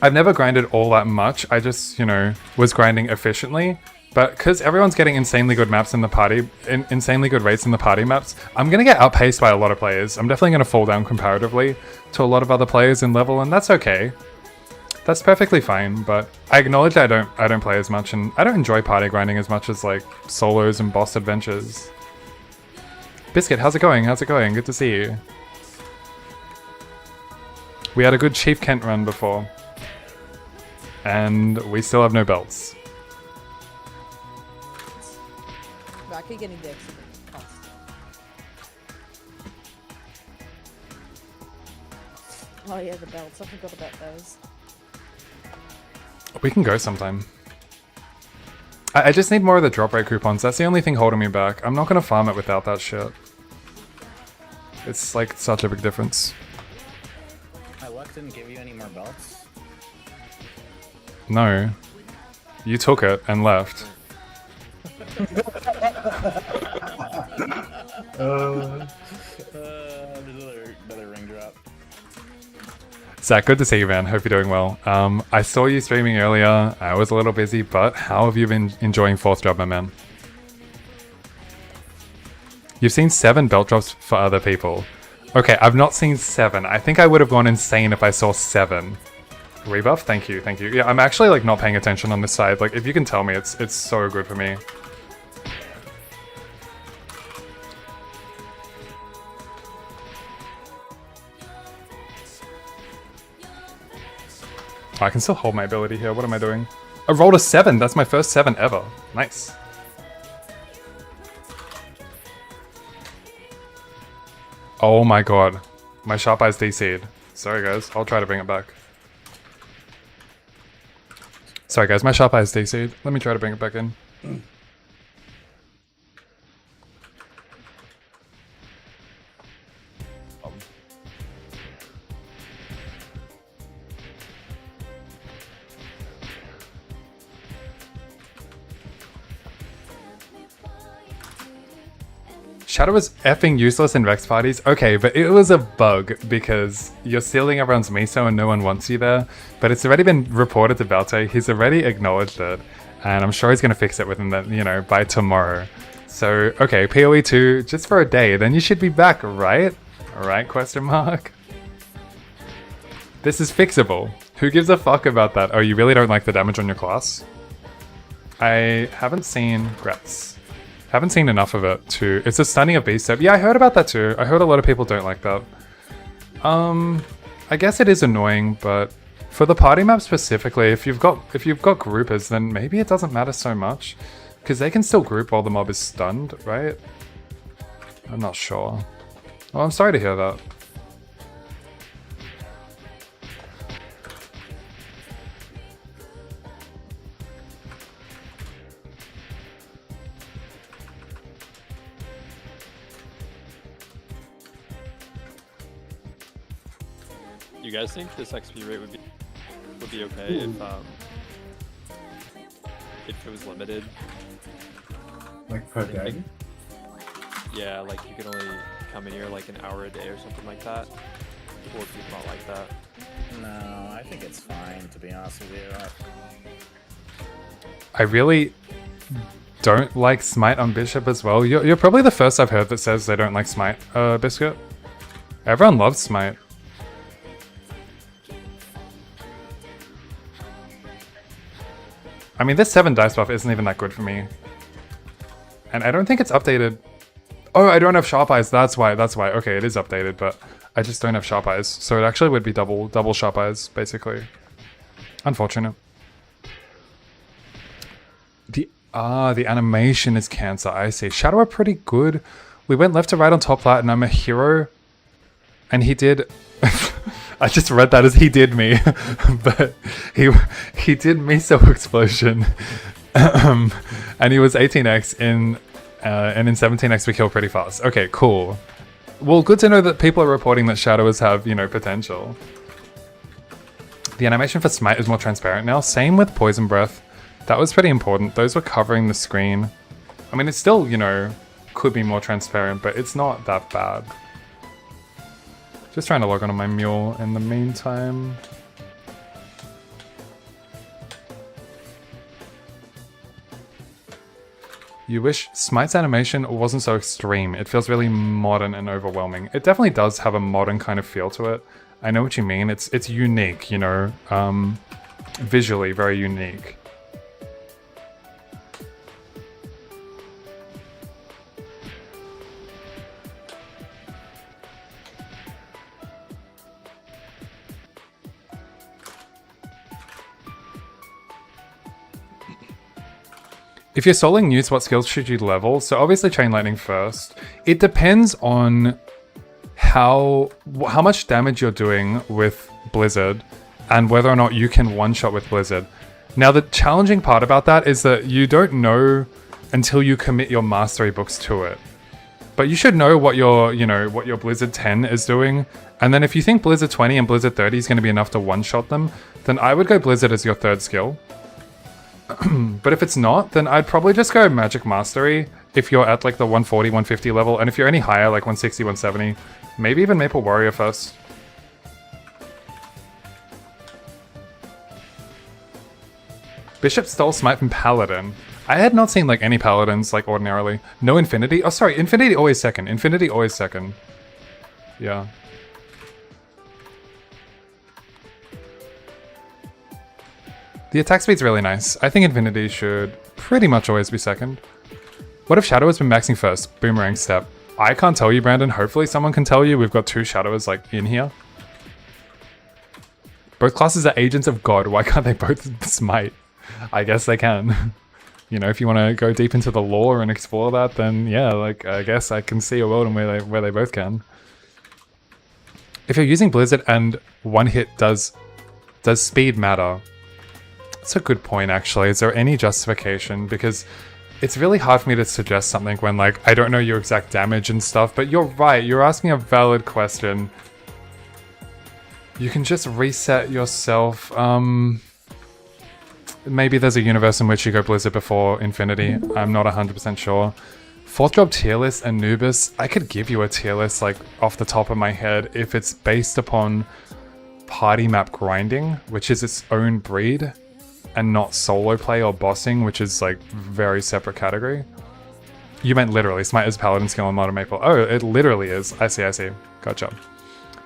I've never grinded all that much. I just, you know, was grinding efficiently. But because everyone's getting insanely good maps in the party, insanely good rates in the party maps, I'm going to get outpaced by a lot of players. I'm definitely going to fall down comparatively to a lot of other players in level, and that's okay. That's perfectly fine, but I acknowledge I don't play as much, and I don't enjoy party grinding as much as like solos and boss adventures. Biscuit, how's it going? How's it going? Good to see you. We had a good Chief Kent run before. And we still have no belts. Right, keep getting the extra cost. Oh yeah, the belts. I forgot about those. We can go sometime. I just need more of the drop rate coupons. That's the only thing holding me back. I'm not going to farm it without that shit. It's like such a big difference. My luck didn't give you any more belts. No. You took it and left. Another ring drop. Zach, good to see you, man. Hope you're doing well. I saw you streaming earlier. I was a little busy, but how have you been enjoying 4th job, my man? You've seen 7 belt drops for other people. Okay, I've not seen 7. I think I would have gone insane if I saw 7. Rebuff? Thank you, thank you. Yeah, I'm actually like not paying attention on this side. Like, if you can tell me, it's so good for me. Oh, I can still hold my ability here. What am I doing? I rolled a 7. That's my first 7 ever. Nice. Oh my god. My Sharp Eyes DC'd. Sorry guys, I'll try to bring it back. Sorry guys, my Sharp Eyes DC'd. Let me try to bring it back in. Shadow was effing useless in Rex parties. Okay, but it was a bug because you're stealing everyone's miso and no one wants you there. But it's already been reported to Balte. He's already acknowledged it. And I'm sure he's going to fix it within the, you know, by tomorrow. So, okay, PoE 2 just for a day. Then you should be back, right? Right, question mark? This is fixable. Who gives a fuck about that? Oh, you really don't like the damage on your class? I haven't seen Gretz. Haven't seen enough of it to... It's a stunning of B-step. Yeah, I heard about that too. I heard a lot of people don't like that. I guess it is annoying, but for the party map specifically, if you've got groupers, then maybe it doesn't matter so much. Because they can still group while the mob is stunned, right? I'm not sure. Well, I'm sorry to hear that. You guys think this XP rate would be okay if it was limited? Like per day? Yeah, like you could only come in here like an hour a day or something like that. Or if you not like that. No, I think it's fine, to be honest with you. I really don't like Smite on Bishop as well. You're probably the first I've heard that says they don't like Smite, Biscuit. Everyone loves Smite. I mean, this 7 dice buff isn't even that good for me. And I don't think it's updated. Oh, I don't have Sharp Eyes, that's why. Okay, it is updated, but I just don't have Sharp Eyes. So it actually would be double Sharp Eyes, basically. Unfortunate. The animation is Cancer, I see. Shadow are pretty good. We went left to right on top plat, and I'm a hero. And he did... I just read that as he did me, but he did Miso Explosion, and he was 18x and in 17x we kill pretty fast. Okay, cool. Well, good to know that people are reporting that Shadowers have, you know, potential. The animation for Smite is more transparent now. Same with Poison Breath. That was pretty important. Those were covering the screen. I mean, it still, you know, could be more transparent, but it's not that bad. Just trying to log on to my mule in the meantime. You wish Smite's animation wasn't so extreme. It feels really modern and overwhelming. It definitely does have a modern kind of feel to it. I know what you mean. It's unique, you know, visually very unique. If you're soloing Newts, what skills should you level? So obviously Chain Lightning first. It depends on how much damage you're doing with Blizzard and whether or not you can one-shot with Blizzard. Now the challenging part about that is that you don't know until you commit your mastery books to it. But you should know what your, you know, what your Blizzard 10 is doing. And then if you think Blizzard 20 and Blizzard 30 is going to be enough to one-shot them, then I would go Blizzard as your third skill. But if it's not, then I'd probably just go Magic Mastery if you're at like the 140, 150 level, and if you're any higher, like 160, 170, maybe even Maple Warrior first. Bishop stole Smite from Paladin. I had not seen like any Paladins like ordinarily. No Infinity. Oh, sorry, Infinity always second. Infinity always second. Yeah. The attack speed's really nice. I think Infinity should pretty much always be second. What if Shadow has been maxing first? Boomerang step. I can't tell you, Brandon. Hopefully someone can tell you. We've got 2 Shadowers like in here. Both classes are agents of God. Why can't they both smite? I guess they can. You know, if you want to go deep into the lore and explore that, then yeah, like I guess I can see a world where they both can. If you're using Blizzard and one hit does speed matter? That's a good point, actually. Is there any justification? Because it's really hard for me to suggest something when, like, I don't know your exact damage and stuff, but you're right. You're asking a valid question. You can just reset yourself. Maybe there's a universe in which you go Blizzard before Infinity. I'm not 100% sure. 4th drop tier list, Anubis. I could give you a tier list, like, off the top of my head if it's based upon party map grinding, which is its own breed, and not solo play or bossing, which is like very separate category. You meant literally. Smite is Paladin skill on Modern Maple. Oh, it literally is. I see. Gotcha.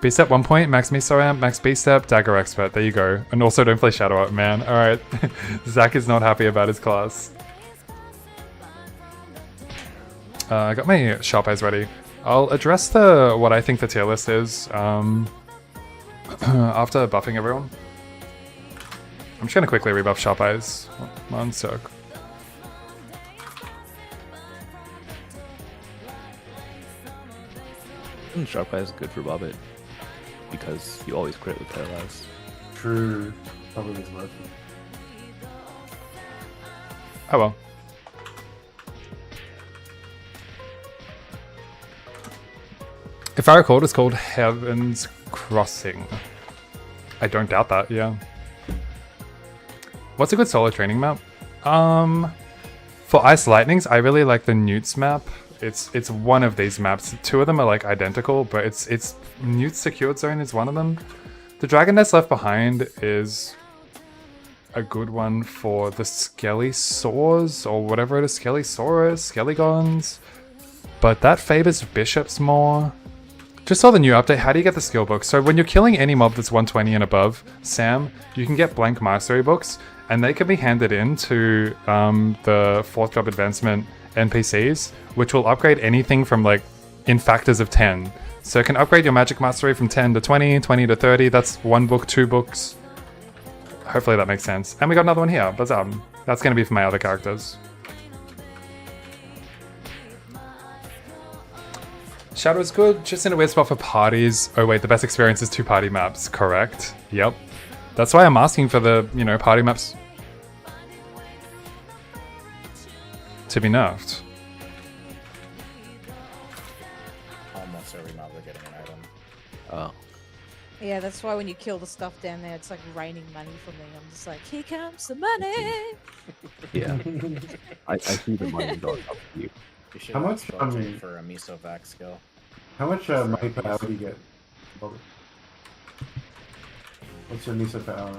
B-step 1 point, max Miso amp, max B-step, dagger expert. There you go. And also don't play Shadow Up, man. Alright. Zach is not happy about his class. I got my shop eyes ready. I'll address the what I think the tier list is after buffing everyone. I'm just gonna quickly rebuff shop eyes. 1 sec. Sharp Eye is good for Bobbit because you always crit with Paralyze. True. Probably is worth it. Oh well. If I recall, it's called Heaven's Crossing. I don't doubt that, yeah. What's a good solo training map? For Ice Lightnings, I really like the Newt's map. It's one of these maps. 2 of them are like identical, but it's Newt's Secured Zone is one of them. The Dragon Nest Left Behind is a good one for the Skelly Saws, or whatever it is, Skelly Saurus, Skelligons. But that favors Bishops more. Just saw the new update. How do you get the skill book? So when you're killing any mob that's 120 and above, Sam, you can get blank mastery books, and they can be handed in to the 4th job advancement NPCs, which will upgrade anything from like in factors of 10. So it can upgrade your magic mastery from 10 to 20, 20 to 30. That's 1 book, 2 books. Hopefully that makes sense. And we got another one here. That's going to be for my other characters. Shadow's good, just in a weird spot for parties. Oh wait, the best experience is 2 party maps, correct? Yep. That's why I'm asking for the, party maps to be nerfed. Almost every mob are getting an item. Oh. Yeah, that's why when you kill the stuff down there, it's like raining money for me. I'm just like, here comes the money! Yeah. I see the money going up to you. You should How much, short trade for a miso vac skill. How much money per hour do you get? What's your miso per hour?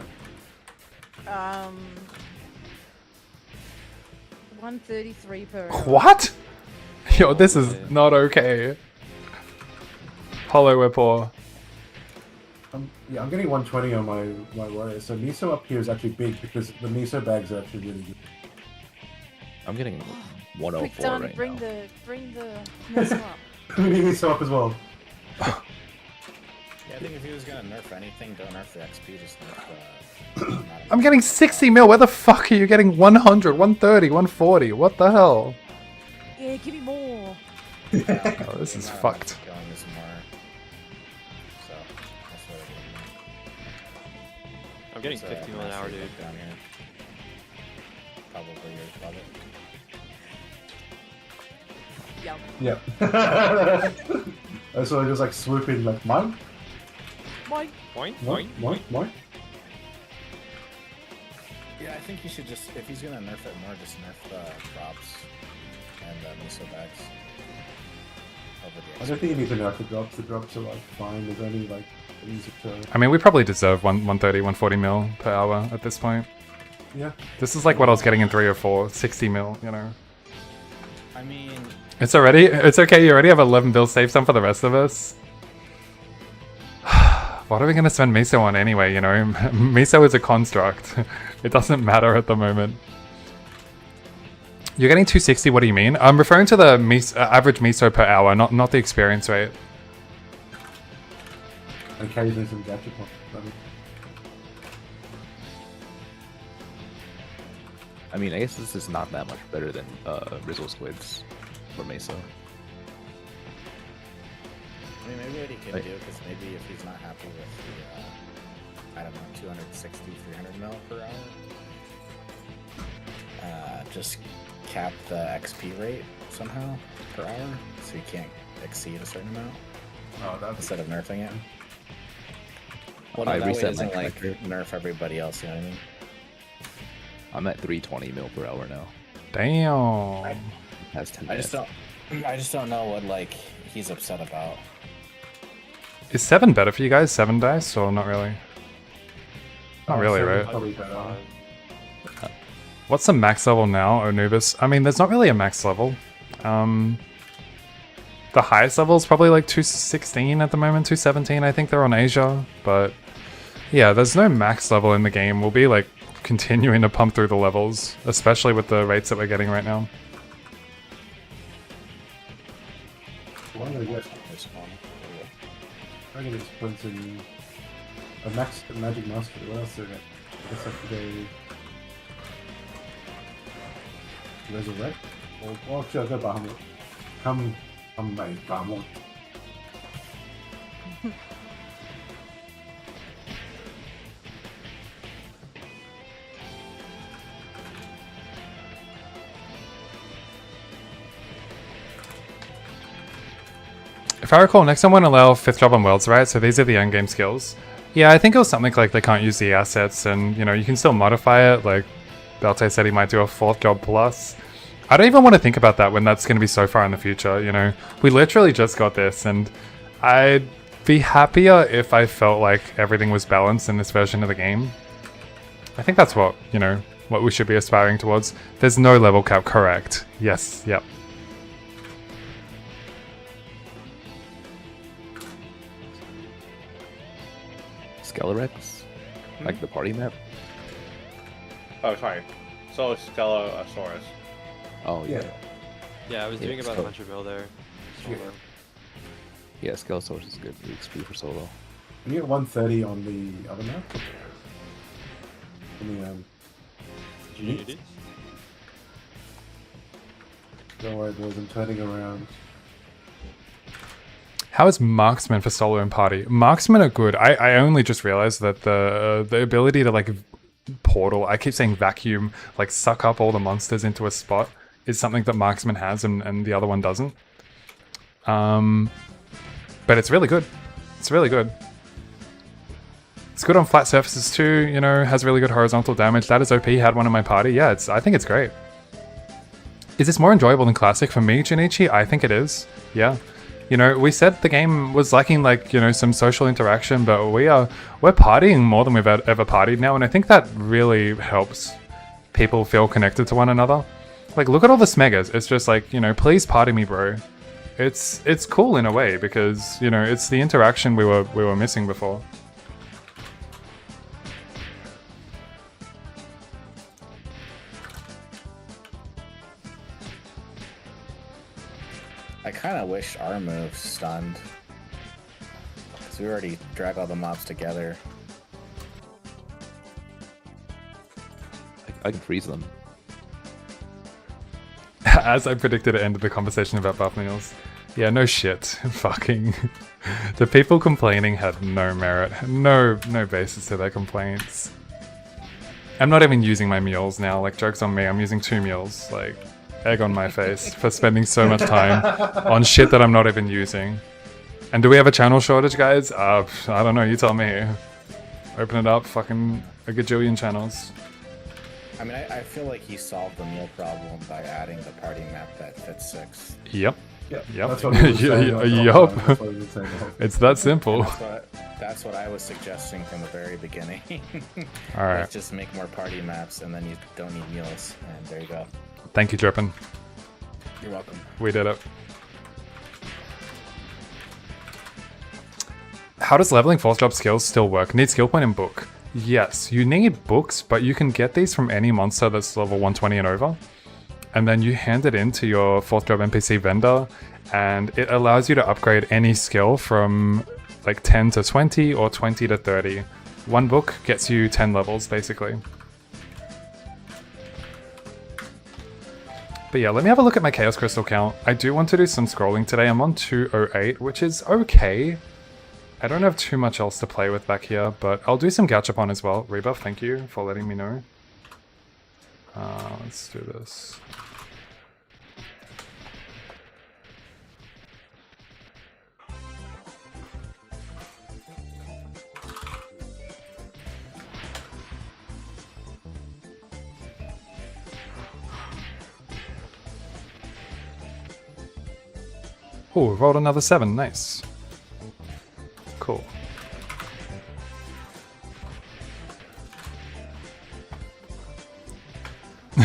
133 per hour. What? Yo, this is not okay. Hollow, we're poor. Yeah, I'm getting 120 on my warrior. So miso up here is actually big because the miso bags are actually really good. I'm getting Quick, 104 Don, right bring now. the mess up. We need miso up as well. Yeah, I think if he was gonna nerf anything, don't nerf the XP, just nerf the... I'm getting 60 mil. Where the fuck are you getting 100, 130, 140? What the hell? Yeah, give me more. Oh, this is fucked. Going this more. So, that's what I'm getting 50 mil an hour, dude. Down here. Probably yours, probably. Yum. Yeah. So I just like swooping like mine. Point, Moink. Yeah, I think you should just, if he's gonna nerf it more, just nerf the drops and the miso bags. Over the I don't think you need to nerf the drops. The drops are like fine. There's only like easy to. I mean, we probably deserve 130, 140 mil per hour at this point. Yeah. This is like what I was getting in 3 or 4, 60 mil, I mean, It's okay, you already have 11 bills saved some for the rest of us. What are we going to spend Miso on anyway, Miso is a construct. It doesn't matter at the moment. You're getting 260, what do you mean? I'm referring to the average Miso per hour, not the experience rate. And occasionally some gadget points. I mean, I guess this is not that much better than Rizzle Squids for Mesa. I mean, maybe what he can do, because maybe if he's not happy with the, I don't know, 260, 300 mil per hour, just cap the XP rate somehow per hour, so you can't exceed a certain amount. Oh, that's instead of nerfing it. Well, I that way it reset my doesn't like character. nerf everybody else. You know what I mean? I'm at 320 mil per hour now. Damn. That's 10 I just don't know what like he's upset about. Is 7 better for you guys? 7 dice or not really? Not really, right? Probably better. What's the max level now, Anubis? I mean, there's not really a max level. The highest level is probably like 216 at the moment, 217. I think they're on Asia, but yeah, there's no max level in the game. We'll be like continuing to pump through the levels, especially with the rates that we're getting right now. Well, I'm gonna get There's one. points in a magic mastery. What else do I get? I guess I have to go resurrect. Or actually, I'll go Bahamut. Come, mate, Bahamut. If I recall, next time won't allow 5th job on worlds, right? So these are the endgame skills. Yeah, I think it was something like they can't use the assets and, you know, you can still modify it. Like, Belte said he might do a 4th job plus. I don't even want to think about that when that's going to be so far in the future, you know? We literally just got this, and I'd be happier if I felt like everything was balanced in this version of the game. I think that's what, you know, what we should be aspiring towards. There's no level cap, correct. Yes, yep. Skelerex? Like the party map? Oh, sorry. So Skelosaurus. Oh, yeah. Yeah, I was Yeah, doing about so- 100 mil there. Yeah. Yeah, Skelesaurus is good for XP for solo. Can you get 130 on the other map? On the Unity? Don't worry, boys. I'm turning around. How is marksman for solo and party? Marksmen are good. I only just realized that the ability to like portal, I keep saying vacuum, like suck up all the monsters into a spot is something that marksman has and the other one doesn't. But it's really good. It's really good. It's good on flat surfaces too, you know, has really good horizontal damage. That is OP, had one in my party. Yeah, I think it's great. Is this more enjoyable than Classic for me, Junichi? I think it is. Yeah. You know, we said the game was lacking, like, you know, some social interaction, but we're partying more than we've ever partied now, and I think that really helps people feel connected to one another. Like, look at all the smeggers. It's just like, you know, please party me, bro. It's cool in a way because, you know, it's the interaction we were missing before. I kind of wish our move stunned. Because we already drag all the mobs together. I can freeze them. As I predicted, it ended the conversation about buff meals. Yeah, no shit. Fucking. The people complaining had no merit. No basis to their complaints. I'm not even using my meals now. Like, joke's on me. I'm using 2 meals. Like, egg on my face for spending so much time on shit that I'm not even using. And do we have a channel shortage, guys? I don't know. You tell me. Open it up. Fucking a gajillion channels. I mean, I feel like he solved the meal problem by adding the party map that fits 6. Yep. Yeah, Yep. that's what we were saying. Yup. That's what we were saying the whole time. It's that simple. That's what I was suggesting from the very beginning. Alright. Let's just make more party maps and then you don't need meals. And there you go. Thank you, Drippin. You're welcome. We did it. How does leveling 4th job skills still work? Need skill point in book. Yes, you need books, but you can get these from any monster that's level 120 and over. And then you hand it in to your 4th job NPC vendor, and it allows you to upgrade any skill from like 10 to 20 or 20 to 30. One book gets you 10 levels, basically. But yeah, let me have a look at my Chaos Crystal count. I do want to do some scrolling today. I'm on 208, which is okay. I don't have too much else to play with back here, but I'll do some Gachapon as well. Rebuff, thank you for letting me know. Let's do this. Oh, rolled another 7, nice. Cool.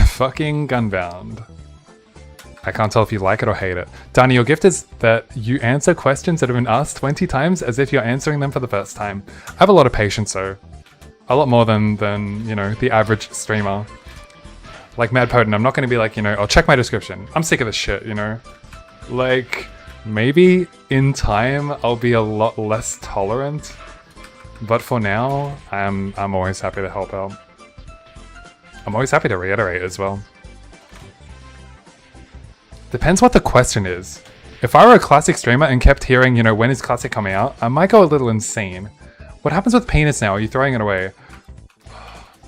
Fucking Gunbound. I can't tell if you like it or hate it. Danny, your gift is that you answer questions that have been asked 20 times as if you're answering them for the first time. I have a lot of patience, though. A lot more than you know, the average streamer. Like Mad Potent, I'm not going to be like, you know, I'll check my description. I'm sick of this shit, you know? Like, Maybe in time I'll be a lot less tolerant, but for now, I'm always happy to help out. I'm always happy to reiterate as well. Depends what the question is. If I were a classic streamer and kept hearing, you know, when is classic coming out, I might go a little insane. What happens with penis now? Are you throwing it away?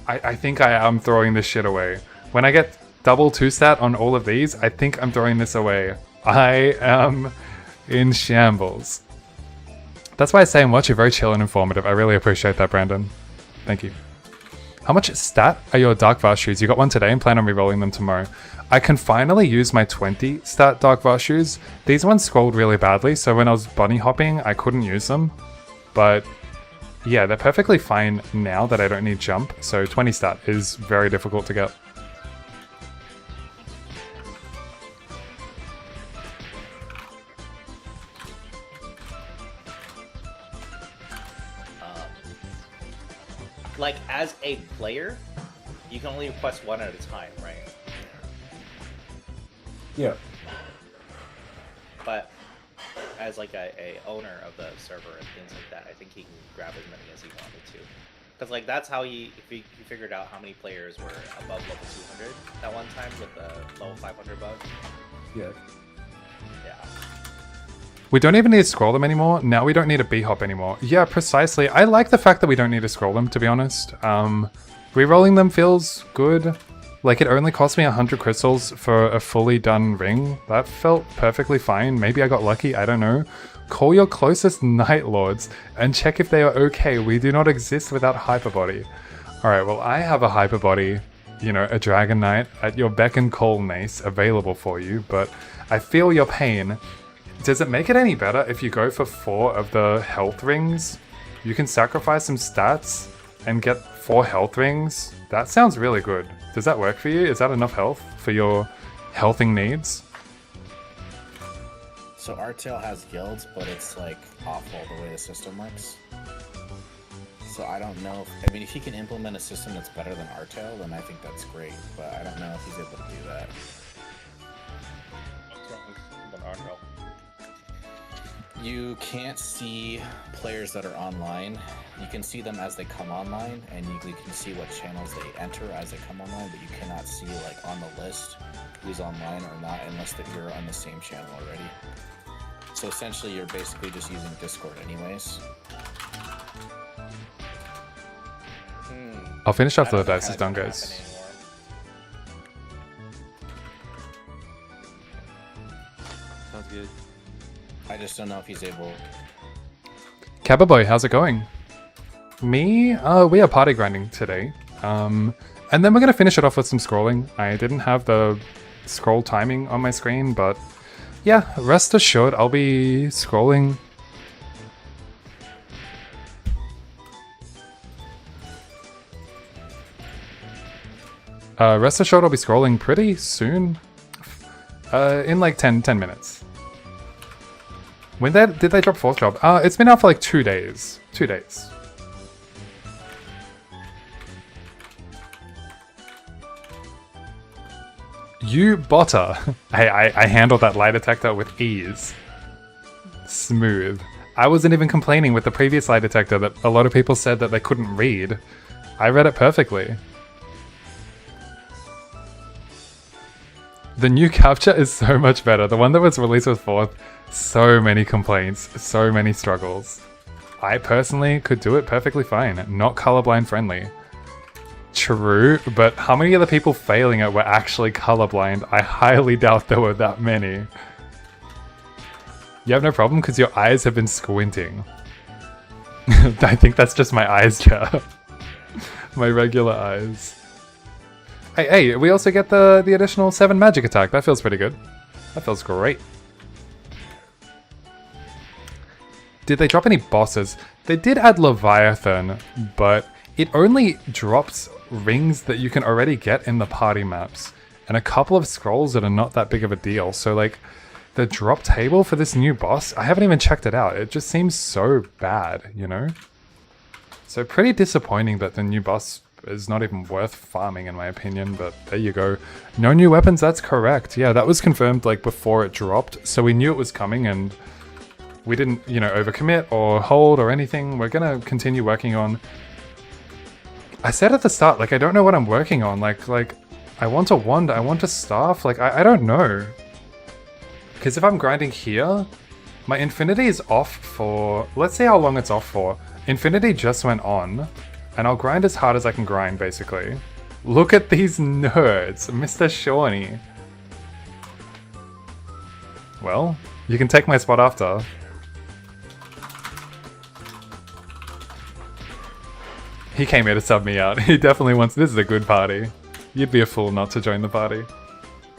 I think I am throwing this shit away. When I get double 2-stat on all of these, I think I'm throwing this away. I am in shambles. That's why I say I'm watching very chill and informative. I really appreciate that, Brandon. Thank you. How much stat are your Dark Vase shoes? You got one today and plan on re-rolling them tomorrow. I can finally use my 20 stat Dark Vase shoes. These ones scrolled really badly, so when I was bunny hopping, I couldn't use them. But yeah, they're perfectly fine now that I don't need jump, so 20 stat is very difficult to get. Like, as a player, you can only request one at a time, right? Yeah. But as like a owner of the server and things like that, I think he can grab as many as he wanted to. Because like that's how he figured out how many players were above level 200 that one time with the level 500 bug. Yeah. Yeah. We don't even need to scroll them anymore. Now we don't need a B-hop anymore. Yeah, precisely. I like the fact that we don't need to scroll them, to be honest. Rerolling them feels good. Like, it only cost me 100 crystals for a fully done ring. That felt perfectly fine. Maybe I got lucky, I don't know. Call your closest Night Lords and check if they are okay. We do not exist without Hyperbody. Alright, well, I have a Hyperbody, you know, a Dragon Knight at your beck and call, Nace, available for you, but I feel your pain. Does it make it any better if you go for 4 of the health rings? You can sacrifice some stats and get 4 health rings? That sounds really good. Does that work for you? Is that enough health for your healthing needs? So Artail has guilds, but it's like awful the way the system works. So I don't know if, I mean, if he can implement a system that's better than Artail, then I think that's great, but I don't know if he's able to do that. What's wrong with Artail? You can't see players that are online. You can see them as they come online, and you can see what channels they enter as they come online, but you cannot see, like, on the list who's online or not unless that you're on the same channel already. So essentially, you're basically just using Discord anyways. I'll finish after I the don't know dice how is done, that's guys. gonna happen anymore. Sounds good. I just don't know if he's able. Cababoy, how's it going? Me? We are party grinding today. And then we're going to finish it off with some scrolling. I didn't have the scroll timing on my screen, but yeah, rest assured I'll be scrolling. Rest assured I'll be scrolling pretty soon. In like 10 minutes. When did they drop 4th job? It's been out for like 2 days. 2 days. You botter. Hey, I handled that lie detector with ease. Smooth. I wasn't even complaining with the previous lie detector that a lot of people said that they couldn't read. I read it perfectly. The new capture is so much better. The one that was released with 4th, so many complaints, so many struggles. I personally could do it perfectly fine, not colorblind friendly. True, but how many of the people failing it were actually colorblind? I highly doubt there were that many. You have no problem because your eyes have been squinting. I think that's just my eyes, Jeff. My regular eyes. Hey, we also get the additional 7 magic attack. That feels pretty good. That feels great. Did they drop any bosses? They did add Leviathan, but it only drops rings that you can already get in the party maps. And a couple of scrolls that are not that big of a deal. So like, the drop table for this new boss, I haven't even checked it out. It just seems so bad, you know? So pretty disappointing that the new boss is not even worth farming in my opinion, but there you go. No new weapons, that's correct. Yeah, that was confirmed like before it dropped, so we knew it was coming and we didn't, you know, overcommit or hold or anything. We're gonna continue working on... I said at the start, like, I don't know what I'm working on. Like, I want a wand, I want a staff, like, I don't know. Because if I'm grinding here, my infinity is off for... Let's see how long it's off for. Infinity just went on, and I'll grind as hard as I can grind, basically. Look at these nerds, Mr. Shawnee. Well, you can take my spot after. He came here to sub me out. He definitely wants... This is a good party. You'd be a fool not to join the party.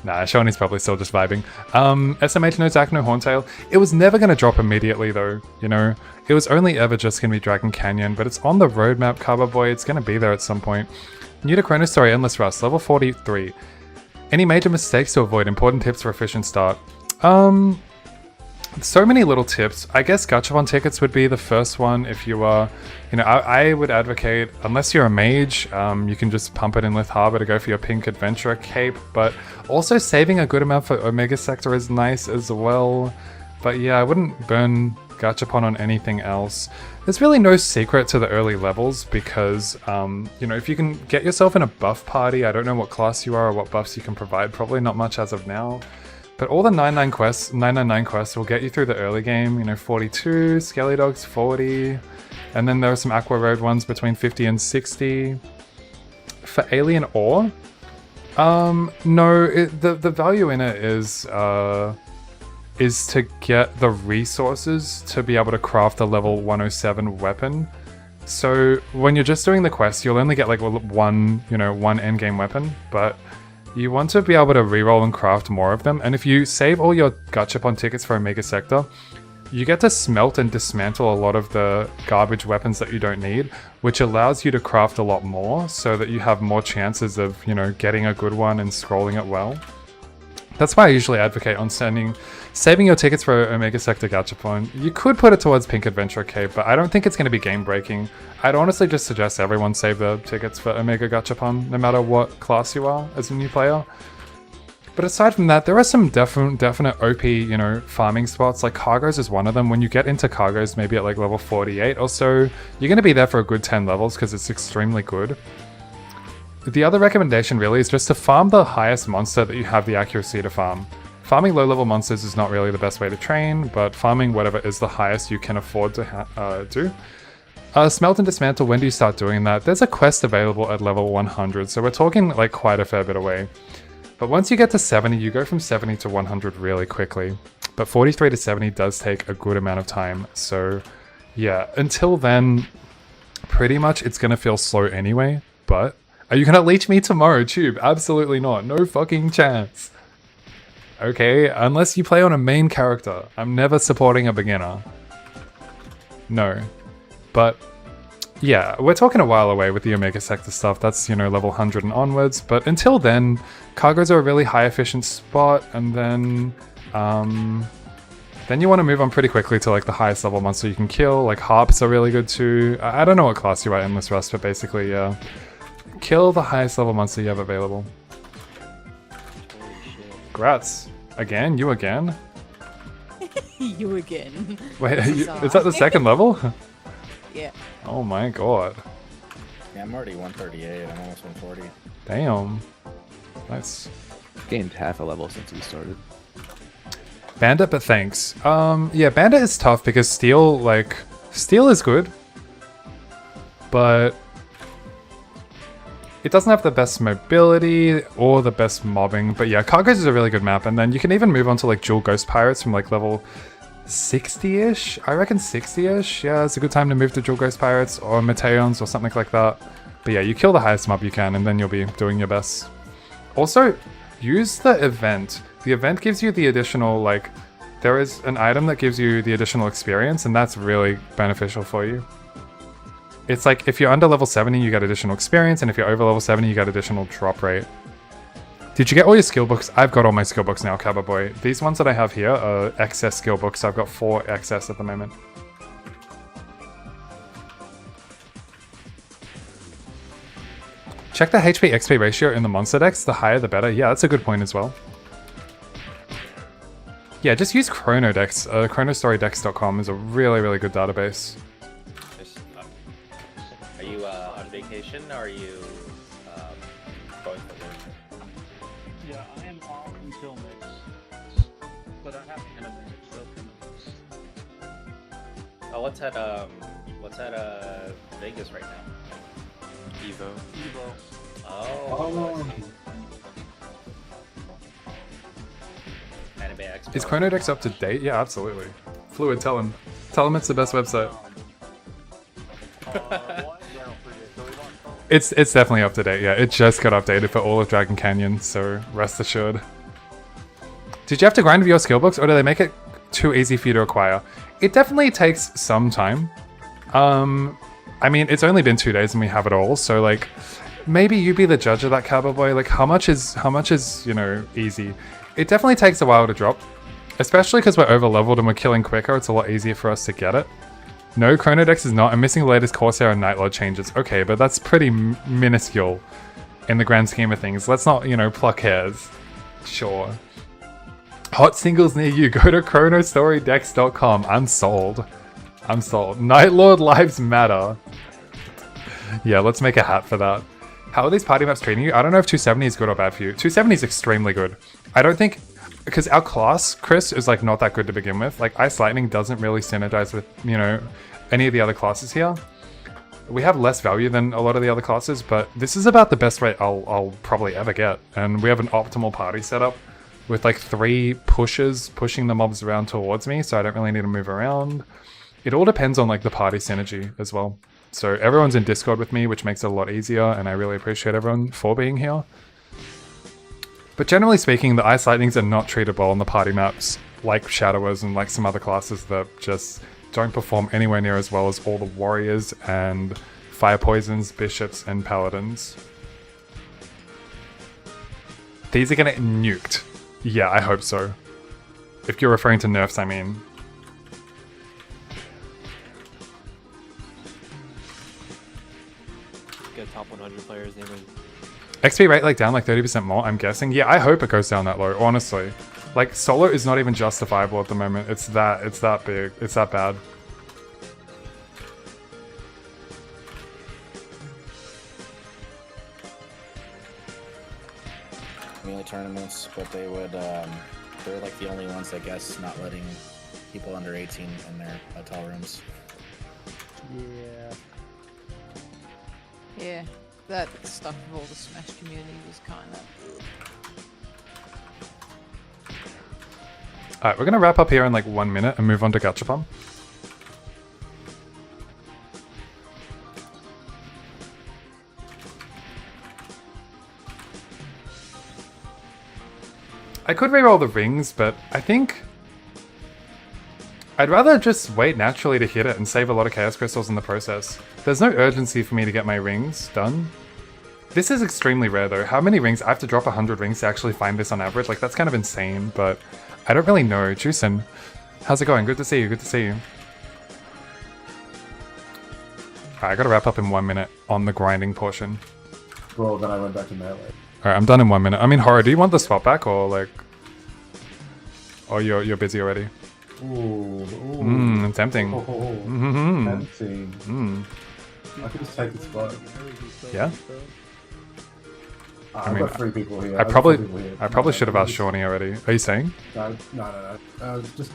Nah, Shawnee's probably still just vibing. SMH, no Zac, no Horntail. It was never going to drop immediately though, you know? It was only ever just going to be Dragon Canyon, but it's on the roadmap, Kaba Boy. It's going to be there at some point. New to Chronostory, Endless Rust, level 43. Any major mistakes to avoid? Important tips for efficient start. So many little tips. I guess Gachapon tickets would be the first one if you are, you know, I would advocate, unless you're a mage, you can just pump it in Lith Harbor to go for your pink adventurer cape, but also saving a good amount for Omega Sector is nice as well. But yeah, I wouldn't burn Gachapon on anything else. There's really no secret to the early levels because, you know, if you can get yourself in a buff party, I don't know what class you are or what buffs you can provide, probably not much as of now. But all the 999 quests will get you through the early game, you know, 42, Skelly Dogs 40, and then there are some Aqua Road ones between 50 and 60. For Alien Ore, no, the value in it is to get the resources to be able to craft a level 107 weapon. So when you're just doing the quest, you'll only get like one endgame weapon, but you want to be able to reroll and craft more of them, and if you save all your Gachapon tickets for Omega Sector, you get to smelt and dismantle a lot of the garbage weapons that you don't need, which allows you to craft a lot more, so that you have more chances of, you know, getting a good one and scrolling it well. That's why I usually advocate on saving your tickets for Omega Sector Gachapon. You could put it towards Pink Adventure Cape, but I don't think it's going to be game breaking. I'd honestly just suggest everyone save their tickets for Omega Gachapon, no matter what class you are as a new player. But aside from that, there are some definite OP, you know, farming spots. Like Cargoes is one of them. When you get into Cargoes, maybe at like level 48 or so, you're going to be there for a good 10 levels because it's extremely good. The other recommendation really is just to farm the highest monster that you have the accuracy to farm. Farming low-level monsters is not really the best way to train, but farming whatever is the highest you can afford to do. Smelt and Dismantle, when do you start doing that? There's a quest available at level 100, so we're talking like quite a fair bit away. But once you get to 70, you go from 70 to 100 really quickly. But 43 to 70 does take a good amount of time, so yeah, until then, pretty much it's gonna feel slow anyway, but... Are you gonna leech me tomorrow, Tube? Absolutely not. No fucking chance. Okay, unless you play on a main character. I'm never supporting a beginner. No. But, yeah, we're talking a while away with the Omega Sector stuff. That's, you know, level 100 and onwards. But until then, Cargoes are a really high efficient spot, and then you want to move on pretty quickly to, like, the highest level monster you can kill. Like, Harps are really good too. I don't know what class you are in Endless Rust, but basically, yeah. Kill the highest level monster you have available. Holy shit. Grats. Again? You again? You again. Wait, is that the second level? Yeah. Oh my god. Yeah, I'm already 138. I'm almost 140. Damn. Nice. Gained half a level since we started. Bandit, but thanks. Yeah, Bandit is tough because Steel is good. But... it doesn't have the best mobility or the best mobbing, but yeah, Cargoes is a really good map, and then you can even move on to like Dual Ghost Pirates from like level 60-ish? I reckon 60-ish? Yeah, it's a good time to move to Dual Ghost Pirates or Mateons or something like that. But yeah, you kill the highest mob you can, and then you'll be doing your best. Also, use the event. The event gives you the additional, like, there is an item that gives you the additional experience, and that's really beneficial for you. It's like, if you're under level 70, you get additional experience, and if you're over level 70, you get additional drop rate. Did you get all your skill books? I've got all my skill books now, Kaba Boy. These ones that I have here are excess skill books. I've got 4 excess at the moment. Check the HP XP ratio in the monster decks. The higher the better. Yeah, that's a good point as well. Yeah, just use Chronodex. Chronostorydex.com is a really, really good database. Are you on vacation or are you going for work? Yeah, I am off until next. But I have anime stuff coming. Oh, what's at Vegas right now? Evo. Oh. Anime Expo. Is Chronodex up to date? Yeah, absolutely. Fluid, tell him. Tell him it's the best website. It's definitely up to date, yeah. It just got updated for all of Dragon Canyon, so rest assured. Did you have to grind with your skill books, or do they make it too easy for you to acquire? It definitely takes some time. I mean, it's only been 2 days and we have it all, so like, maybe you be the judge of that, Cowboy. Like, how much is, you know, easy? It definitely takes a while to drop, especially because we're over leveled and we're killing quicker. It's a lot easier for us to get it. No, Chronodex is not. I'm missing the latest Corsair and Nightlord changes. Okay, but that's pretty minuscule in the grand scheme of things. Let's not, you know, pluck hairs. Sure. Hot singles near you. Go to chronostorydex.com. I'm sold. I'm sold. Nightlord lives matter. Yeah, let's make a hat for that. How are these party maps treating you? I don't know if 270 is good or bad for you. 270 is extremely good. I don't think... Because our class, Chris, is like not that good to begin with. Like Ice Lightning doesn't really synergize with, you know, any of the other classes here. We have less value than a lot of the other classes, but this is about the best rate I'll probably ever get. And we have an optimal party setup with like 3 pushes pushing the mobs around towards me, so I don't really need to move around. It all depends on like the party synergy as well. So everyone's in Discord with me, which makes it a lot easier, and I really appreciate everyone for being here. But generally speaking, the Ice Lightnings are not treated well on the party maps, like Shadowers and like some other classes that just don't perform anywhere near as well as all the Warriors and Fire Poisons, Bishops, and Paladins. These are gonna get nuked. Yeah, I hope so. If you're referring to nerfs, I mean. Get top 100 players naming. XP rate like down like 30% more, I'm guessing. Yeah, I hope it goes down that low, honestly. Like, solo is not even justifiable at the moment. It's that big. It's that bad. Melee tournaments, but they would, they're like the only ones, I guess, not letting people under 18 in their hotel rooms. Yeah. Yeah, that stuff with all the Smash community was kind of... Alright, we're gonna wrap up here in like 1 minute and move on to Gachapon. I could reroll the rings, but I think I'd rather just wait naturally to hit it and save a lot of Chaos Crystals in the process. There's no urgency for me to get my rings done. This is extremely rare though. How many rings? I have to drop 100 rings to actually find this on average. Like, that's kind of insane, but I don't really know. Juicin, how's it going? Good to see you, good to see you. Alright, I gotta wrap up in 1 minute on the grinding portion. Well, then I went back to melee. Alright, I'm done in 1 minute. I mean, Horror, do you want the swap back or like... Oh, you're busy already? Ooh. Tempting. Tempting. I can just take the spot. Yeah? I've got 3 people here. I probably should have asked Shawnee already. Are you saying? No. Just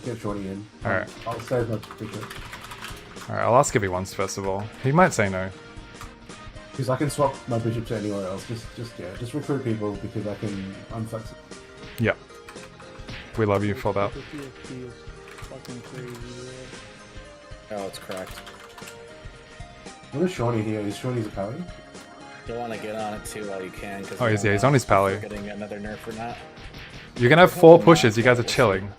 get Shawnee in. Alright. I'll save my bishop. Alright, I'll ask if he wants first of all. He might say no. Because I can swap my bishop to anywhere else. Just recruit people because I'm flexible. Yeah. We love you for that. Oh, it's correct. What is Shawnee here? Is Shawnee's a pally? You'll want to get on it too while you can. Cause Oh, he's on his pally. Getting another nerf or not. You're gonna have 4 pushes. You guys are chilling.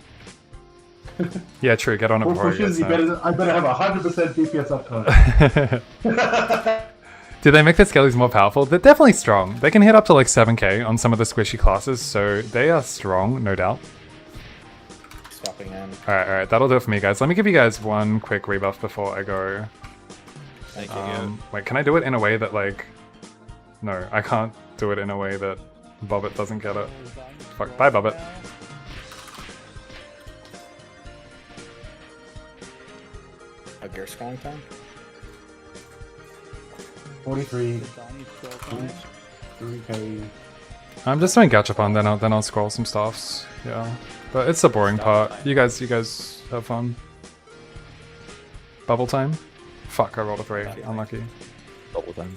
Yeah, true. Get on it 4 before pushes. I better have 100% DPS uptime. Did they make the skellies more powerful? They're definitely strong. They can hit up to like 7k on some of the squishy classes, so they are strong, no doubt. Swapping in. Alright, that'll do it for me, guys. Let me give you guys one quick rebuff before I go. Thank you. Wait, can I do it in a way that like... No, I can't do it in a way that Bobbit doesn't get it. Fuck, bye Bobbit. A gear scrolling time? 43, Donnie's still fine. 3k. I'm just doing gachapon, then I'll scroll some stuffs. Yeah, but it's the boring part. You guys have fun. Bubble time? Fuck, I rolled a 3. Unlucky. Double time.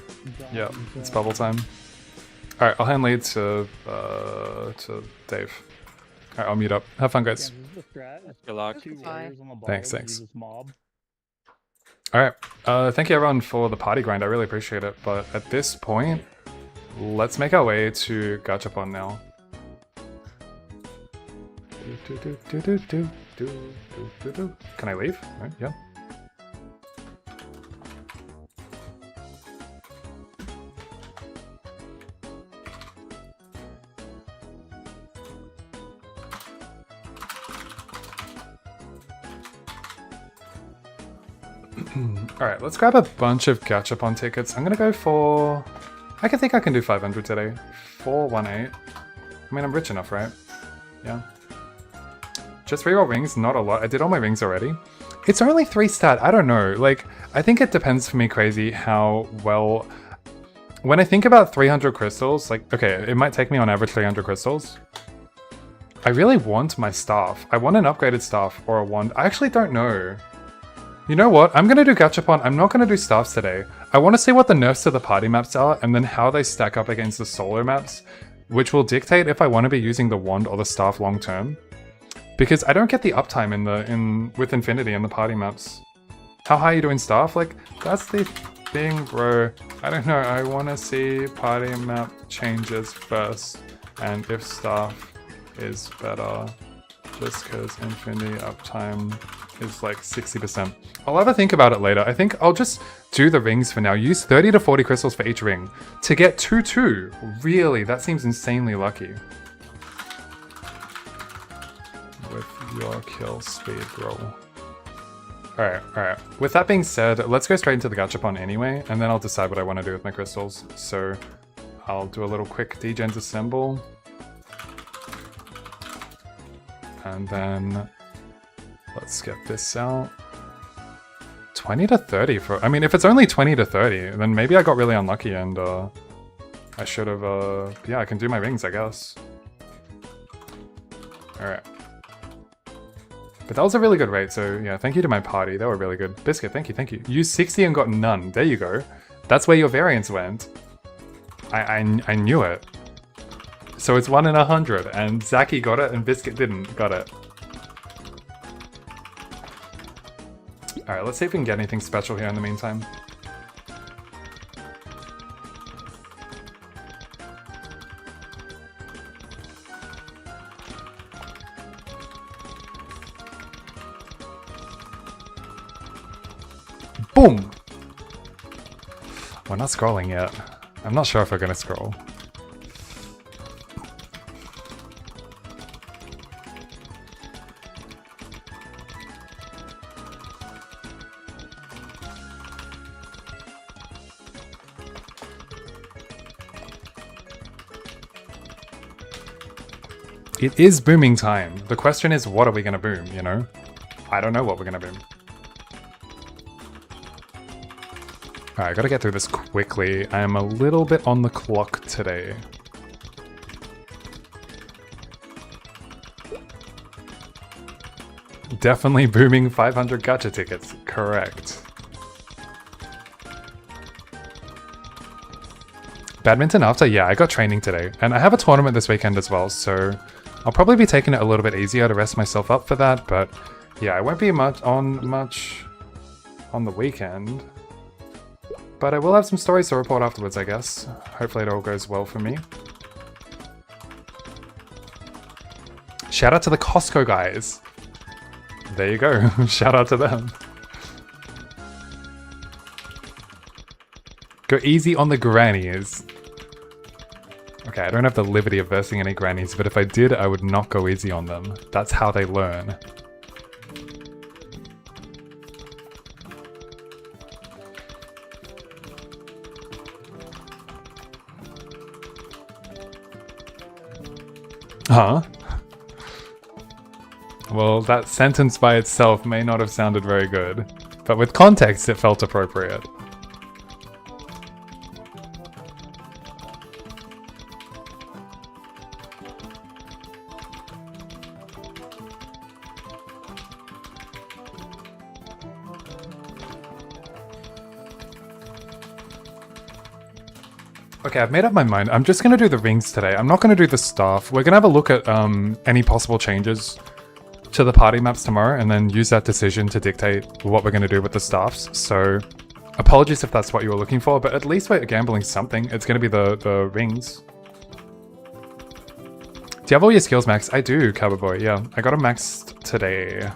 Yeah, it's bubble time. Alright, I'll hand lead to Dave. Alright, I'll mute up. Have fun, guys. Yeah, this is the strat. Good luck. Two Bye. warriors on the ball Thanks, to do thanks. this mob. Alright, thank you everyone for the party grind. I really appreciate it. But at this point, let's make our way to gachapon now. Can I leave? Right, yeah. Alright, let's grab a bunch of gachapon tickets. I'm gonna go for... I think I can do 500 today. 418. I mean, I'm rich enough, right? Yeah. Just reroll rings, not a lot. I did all my rings already. It's only 3 stat, I don't know. Like, I think it depends for me crazy how well... When I think about 300 crystals, like, okay, it might take me on average 300 crystals. I really want my staff. I want an upgraded staff or a wand. I actually don't know. You know what? I'm going to do gachapon. I'm not going to do staffs today. I want to see what the nerfs to the party maps are and then how they stack up against the solo maps, which will dictate if I want to be using the wand or the staff long term. Because I don't get the uptime with Infinity in the party maps. How high are you doing staff? Like, that's the thing, bro. I don't know. I want to see party map changes first. And if staff is better, just because Infinity uptime is like 60%. I'll have a think about it later. I think I'll just do the rings for now. Use 30 to 40 crystals for each ring to get 2-2. Really, that seems insanely lucky. With your kill speed roll. Alright. With that being said, let's go straight into the gachapon anyway, and then I'll decide what I want to do with my crystals. So I'll do a little quick degen assemble. And then let's get this out. 20 to 30 for... I mean, if it's only 20 to 30, then maybe I got really unlucky and I should have... yeah, I can do my rings, I guess. Alright. But that was a really good rate, so yeah, thank you to my party. They were really good. Biscuit, thank you. Used 60 and got none. There you go. That's where your variance went. I knew it. So it's 1 in 100, and Zaki got it and Biscuit didn't. Got it. Alright, let's see if we can get anything special here in the meantime. Boom! We're not scrolling yet. I'm not sure if we're gonna scroll. It is booming time. The question is, what are we gonna boom, you know? I don't know what we're gonna boom. Alright, I gotta get through this quickly. I am a little bit on the clock today. Definitely booming 500 gacha tickets. Correct. Badminton after? Yeah, I got training today. And I have a tournament this weekend as well, so I'll probably be taking it a little bit easier to rest myself up for that, but yeah, I won't be much on the weekend. But I will have some stories to report afterwards, I guess. Hopefully it all goes well for me. Shout out to the Costco guys. There you go. Shout out to them. Go easy on the grannies. Okay, I don't have the liberty of versing any grannies, but if I did, I would not go easy on them. That's how they learn. Huh? Well, that sentence by itself may not have sounded very good, but with context it felt appropriate. Okay, I've made up my mind. I'm just going to do the rings today. I'm not going to do the staff. We're going to have a look at any possible changes to the party maps tomorrow and then use that decision to dictate what we're going to do with the staffs. So apologies if that's what you were looking for, but at least we're gambling something. It's going to be the rings. Do you have all your skills maxed? I do, Cowboy. Yeah, I got them maxed today.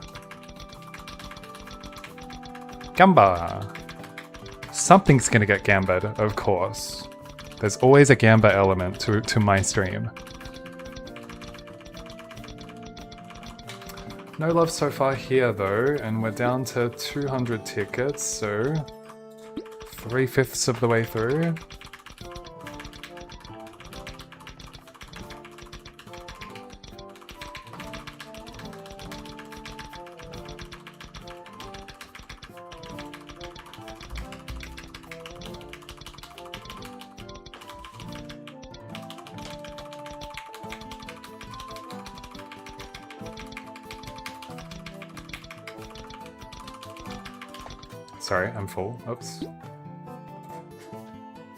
Gamba. Something's going to get gambered, of course. There's always a gamba element to my stream. No love so far here though, and we're down to 200 tickets, so 3/5 of the way through. Sorry, I'm full. Oops.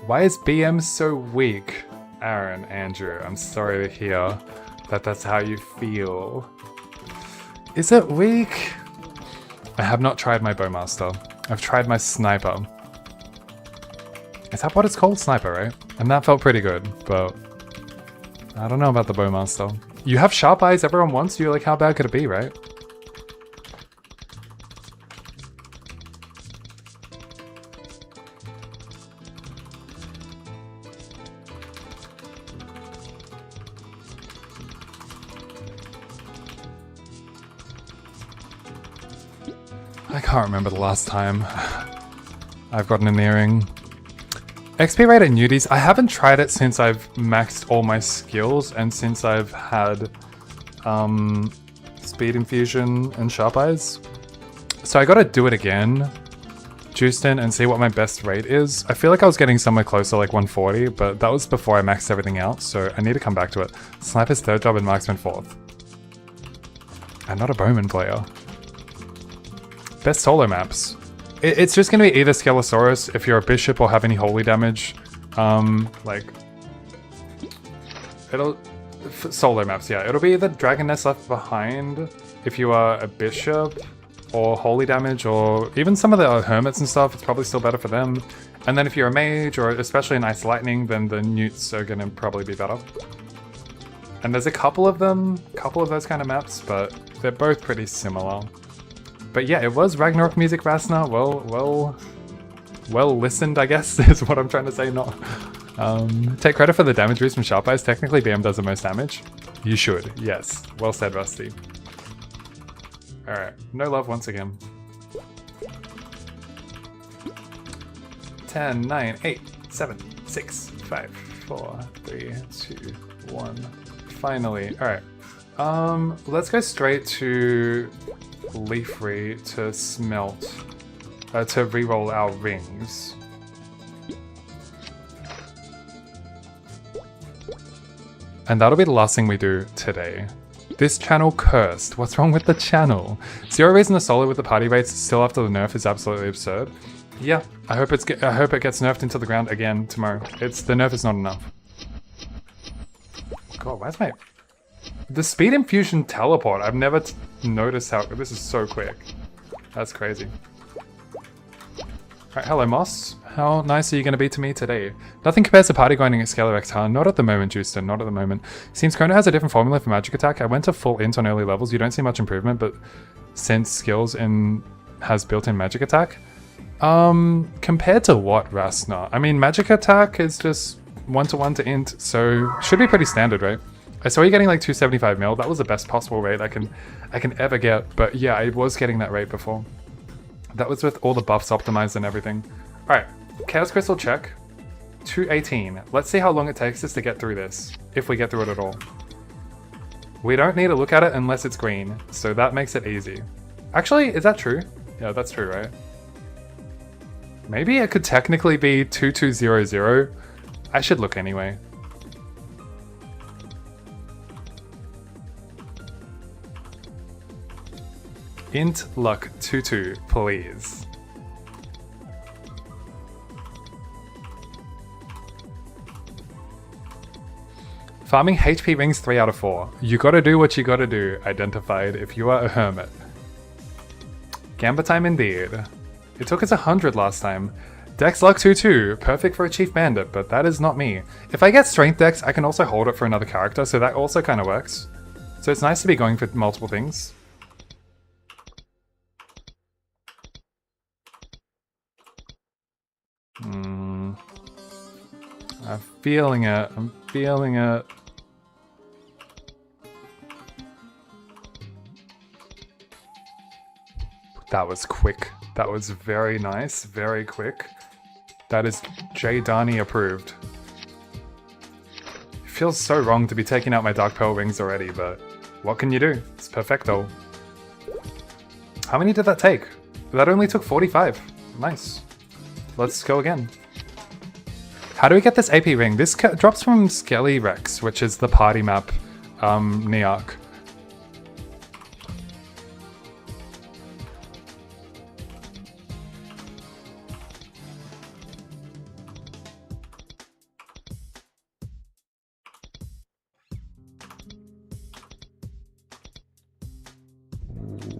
Why is BM so weak? Aaron, Andrew, I'm sorry to hear that that's how you feel. Is it weak? I have not tried my Bowmaster. I've tried my Sniper. Is that what it's called? Sniper, right? And that felt pretty good, but I don't know about the Bowmaster. You have sharp eyes everyone wants you, like how bad could it be, right? I can't remember the last time I've gotten an earring. XP rate at nudies, I haven't tried it since I've maxed all my skills and since I've had speed infusion and sharp eyes. So I gotta do it again, Justin, and see what my best rate is. I feel like I was getting somewhere close to like 140, but that was before I maxed everything out, so I need to come back to it. Sniper's third job and Marksman fourth. I'm not a Bowman player. Best solo maps. It's just going to be either Skelosaurus if you're a bishop or have any holy damage. Like... Solo maps, yeah. It'll be either Dragon Nest Left Behind if you are a bishop, or holy damage, or even some of the hermits and stuff, it's probably still better for them. And then if you're a mage, or especially an Ice Lightning, then the Newts are going to probably be better. And there's a couple of them, couple of those kind of maps, but they're both pretty similar. But yeah, it was Ragnarok music, Rasna. Well listened, I guess, is what I'm trying to say. Not take credit for the damage boost from Sharp Eyes. Technically, BM does the most damage. You should, yes. Well said, Rusty. Alright, no love once again. 10, 9, 8, 7, 6, 5, 4, 3, 2, 1. Finally, alright. Let's go straight to Leafry to smelt, to reroll our rings. And that'll be the last thing we do today. This channel cursed. What's wrong with the channel? Zero reason to solo with the party rates still after the nerf is absolutely absurd. Yeah, I hope it gets nerfed into the ground again tomorrow. The nerf is not enough. God, where's my... The speed infusion teleport, I've never noticed how... This is so quick. That's crazy. Alright, hello Moss. How nice are you going to be to me today? Nothing compares to party grinding at Scalar X, huh? Not at the moment, Justin, not at the moment. Seems Chrono has a different formula for magic attack. I went to full int on early levels, you don't see much improvement, but since skills has built-in magic attack. Compared to what, Rasna? I mean, magic attack is just 1-to-1 to int, so should be pretty standard, right? I saw you getting like 275 mil. That was the best possible rate I can ever get. But yeah, I was getting that rate before. That was with all the buffs optimized and everything. All right, Chaos Crystal check. 218. Let's see how long it takes us to get through this, if we get through it at all. We don't need to look at it unless it's green, so that makes it easy. Actually, is that true? Yeah, that's true, right? Maybe it could technically be 2200. I should look anyway. Int luck 22, please. Farming HP rings 3 out of 4. You gotta do what you gotta do, identified if you are a hermit. Gamba time indeed. It took us 100 last time. Dex luck 2-2, perfect for a chief bandit, but that is not me. If I get strength dex, I can also hold it for another character, so that also kind of works. So it's nice to be going for multiple things. I'm feeling it. I'm feeling it. That was quick. That was very nice. Very quick. That is J. Darny approved. It feels so wrong to be taking out my Dark Pearl rings already, but what can you do? It's perfecto. How many did that take? That only took 45. Nice. Let's go again. How do we get this AP ring? This drops from Skelly Rex, which is the party map, Neark.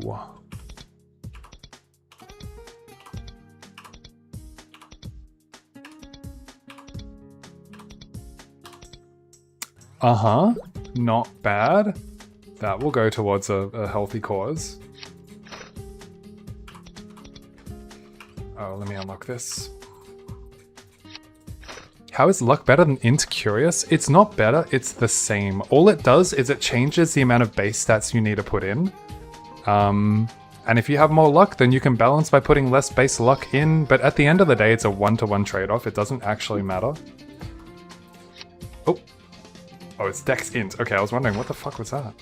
Ooh. Uh-huh. Not bad. That will go towards a healthy cause. Oh, let me unlock this. How is luck better than int curious? It's not better, it's the same. All it does is it changes the amount of base stats you need to put in. And if you have more luck, then you can balance by putting less base luck in, but at the end of the day, it's a 1-to-1 trade-off. It doesn't actually matter. Oh. Oh, it's Dex int. Okay, I was wondering, what the fuck was that?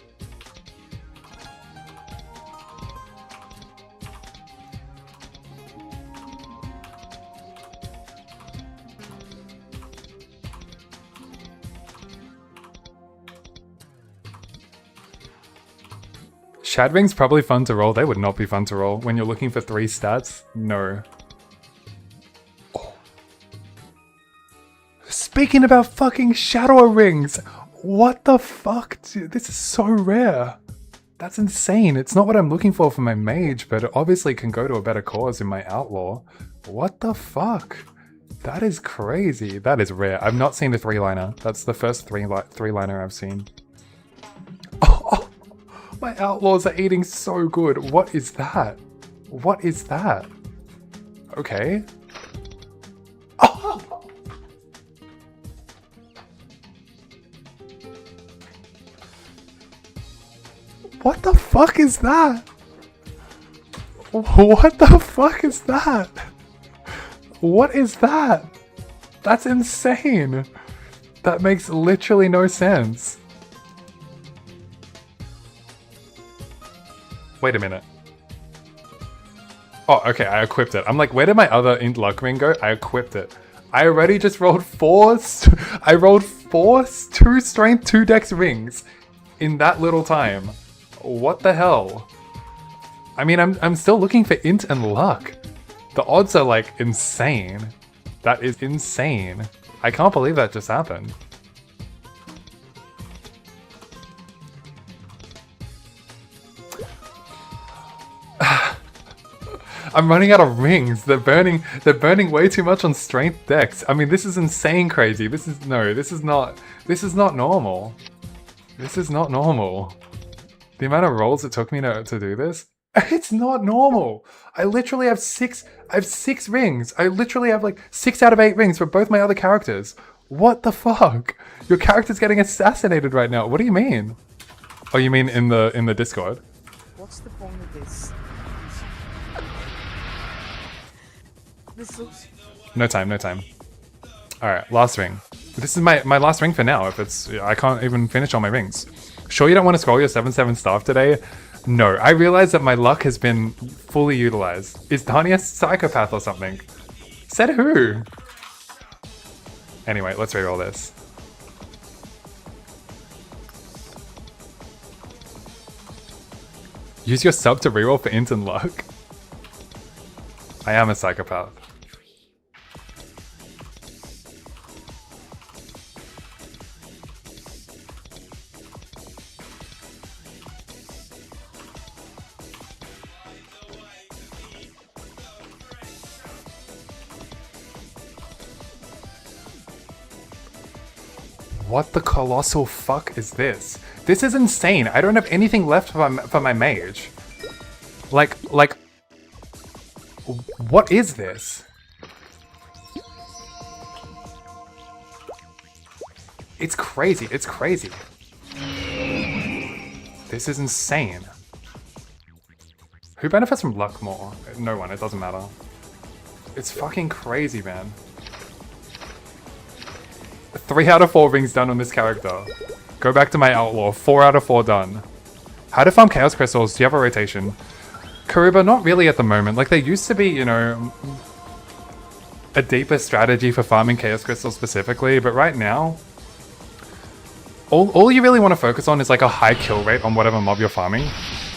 Shadwing's probably fun to roll. They would not be fun to roll. When you're looking for 3 stats, no. Oh. Speaking about fucking Shadow Rings! What the fuck? Dude, this is so rare. That's insane. It's not what I'm looking for my mage, but it obviously can go to a better cause in my outlaw. What the fuck? That is crazy. That is rare. I've not seen a 3-liner. That's the first 3-liner I've seen. Oh, my outlaws are eating so good. What is that? What is that? Okay. Oh! What the fuck is that? What the fuck is that? What is that? That's insane. That makes literally no sense. Wait a minute. Oh, okay, I equipped it. I'm like, where did my other int luck ring go? I equipped it. I already just rolled 4... I rolled 4 2 strength 2 dex rings in that little time. What the hell? I mean, I'm still looking for int and luck. The odds are like insane. That is insane. I can't believe that just happened. I'm running out of rings. They're burning way too much on strength dex. I mean, this is insane crazy. This is not normal. This is not normal. The amount of rolls it took me to do this, it's not normal. I literally have 6 rings. I literally have like 6 out of 8 rings for both my other characters. What the fuck? Your character's getting assassinated right now. What do you mean? Oh, you mean in the Discord? What's the point of this? This looks... No time. Alright, last ring. This is my last ring for now. If it's... I can't even finish all my rings. Sure you don't want to scroll your 7-7 staff today? No, I realize that my luck has been fully utilized. Is Tanya a psychopath or something? Said who? Anyway, let's reroll this. Use your sub to reroll for int and luck. I am a psychopath. What the colossal fuck is this? This is insane. I don't have anything left for my mage. Like, what is this? It's crazy. It's crazy. This is insane. Who benefits from luck more? No one. It doesn't matter. It's fucking crazy, man. 3 out of 4 rings done on this character. Go back to my outlaw. 4 out of 4 done. How to farm chaos crystals? Do you have a rotation? Karuba, not really at the moment. Like, there used to be, you know, a deeper strategy for farming chaos crystals specifically, but right now, all you really want to focus on is like a high kill rate on whatever mob you're farming.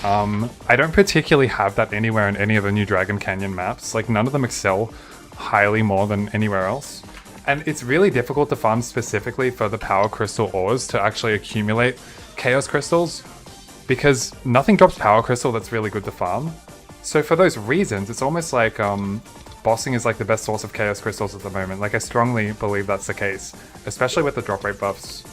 I don't particularly have that anywhere in any of the new Dragon Canyon maps. Like, none of them excel highly more than anywhere else. And it's really difficult to farm specifically for the power crystal ores to actually accumulate chaos crystals, because nothing drops power crystal that's really good to farm. So for those reasons, it's almost like bossing is like the best source of chaos crystals at the moment. Like, I strongly believe that's the case, especially with the drop rate buffs.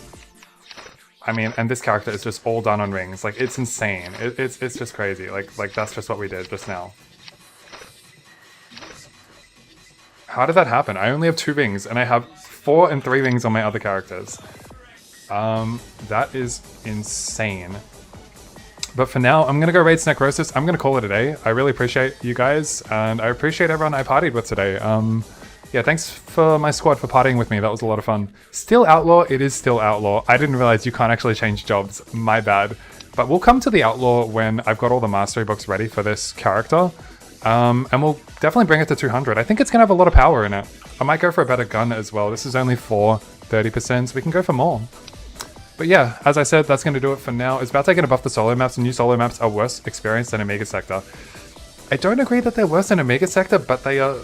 I mean, and this character is just all done on rings. Like, it's insane. It's just crazy. Like that's just what we did just now. How did that happen? I only have 2 rings, and I have 4 and 3 rings on my other characters. That is insane. But for now, I'm gonna go raid Necrosis. I'm gonna call it a day. I really appreciate you guys, and I appreciate everyone I partied with today. Yeah, thanks for my squad for partying with me. That was a lot of fun. Still Outlaw, it is still Outlaw. I didn't realize you can't actually change jobs. My bad. But we'll come to the Outlaw when I've got all the mastery books ready for this character. And we'll definitely bring it to 200. I think it's going to have a lot of power in it. I might go for a better gun as well. This is only for 30%, so we can go for more. But yeah, as I said, that's going to do it for now. It's about taking a buff the solo maps, and new solo maps are worse experience than Omega Sector. I don't agree that they're worse than Omega Sector, but they're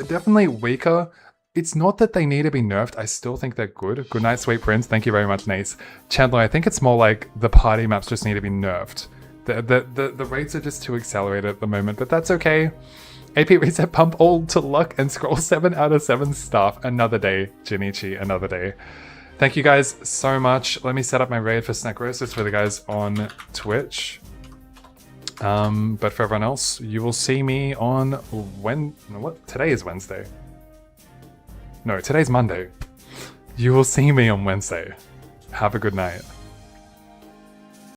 definitely weaker. It's not that they need to be nerfed. I still think they're good. Good night, Sweet Prince. Thank you very much, Nace. Chandler, I think it's more like the party maps just need to be nerfed. The rates are just too accelerated at the moment, but that's okay. AP reset, pump all to luck, and scroll 7 out of 7 staff. Another day, Jinichi, another day. Thank you guys so much. Let me set up my raid for Snackroses for the guys on Twitch. But for everyone else, you will see me on what? Today is Wednesday. No, today's Monday. You will see me on Wednesday. Have a good night.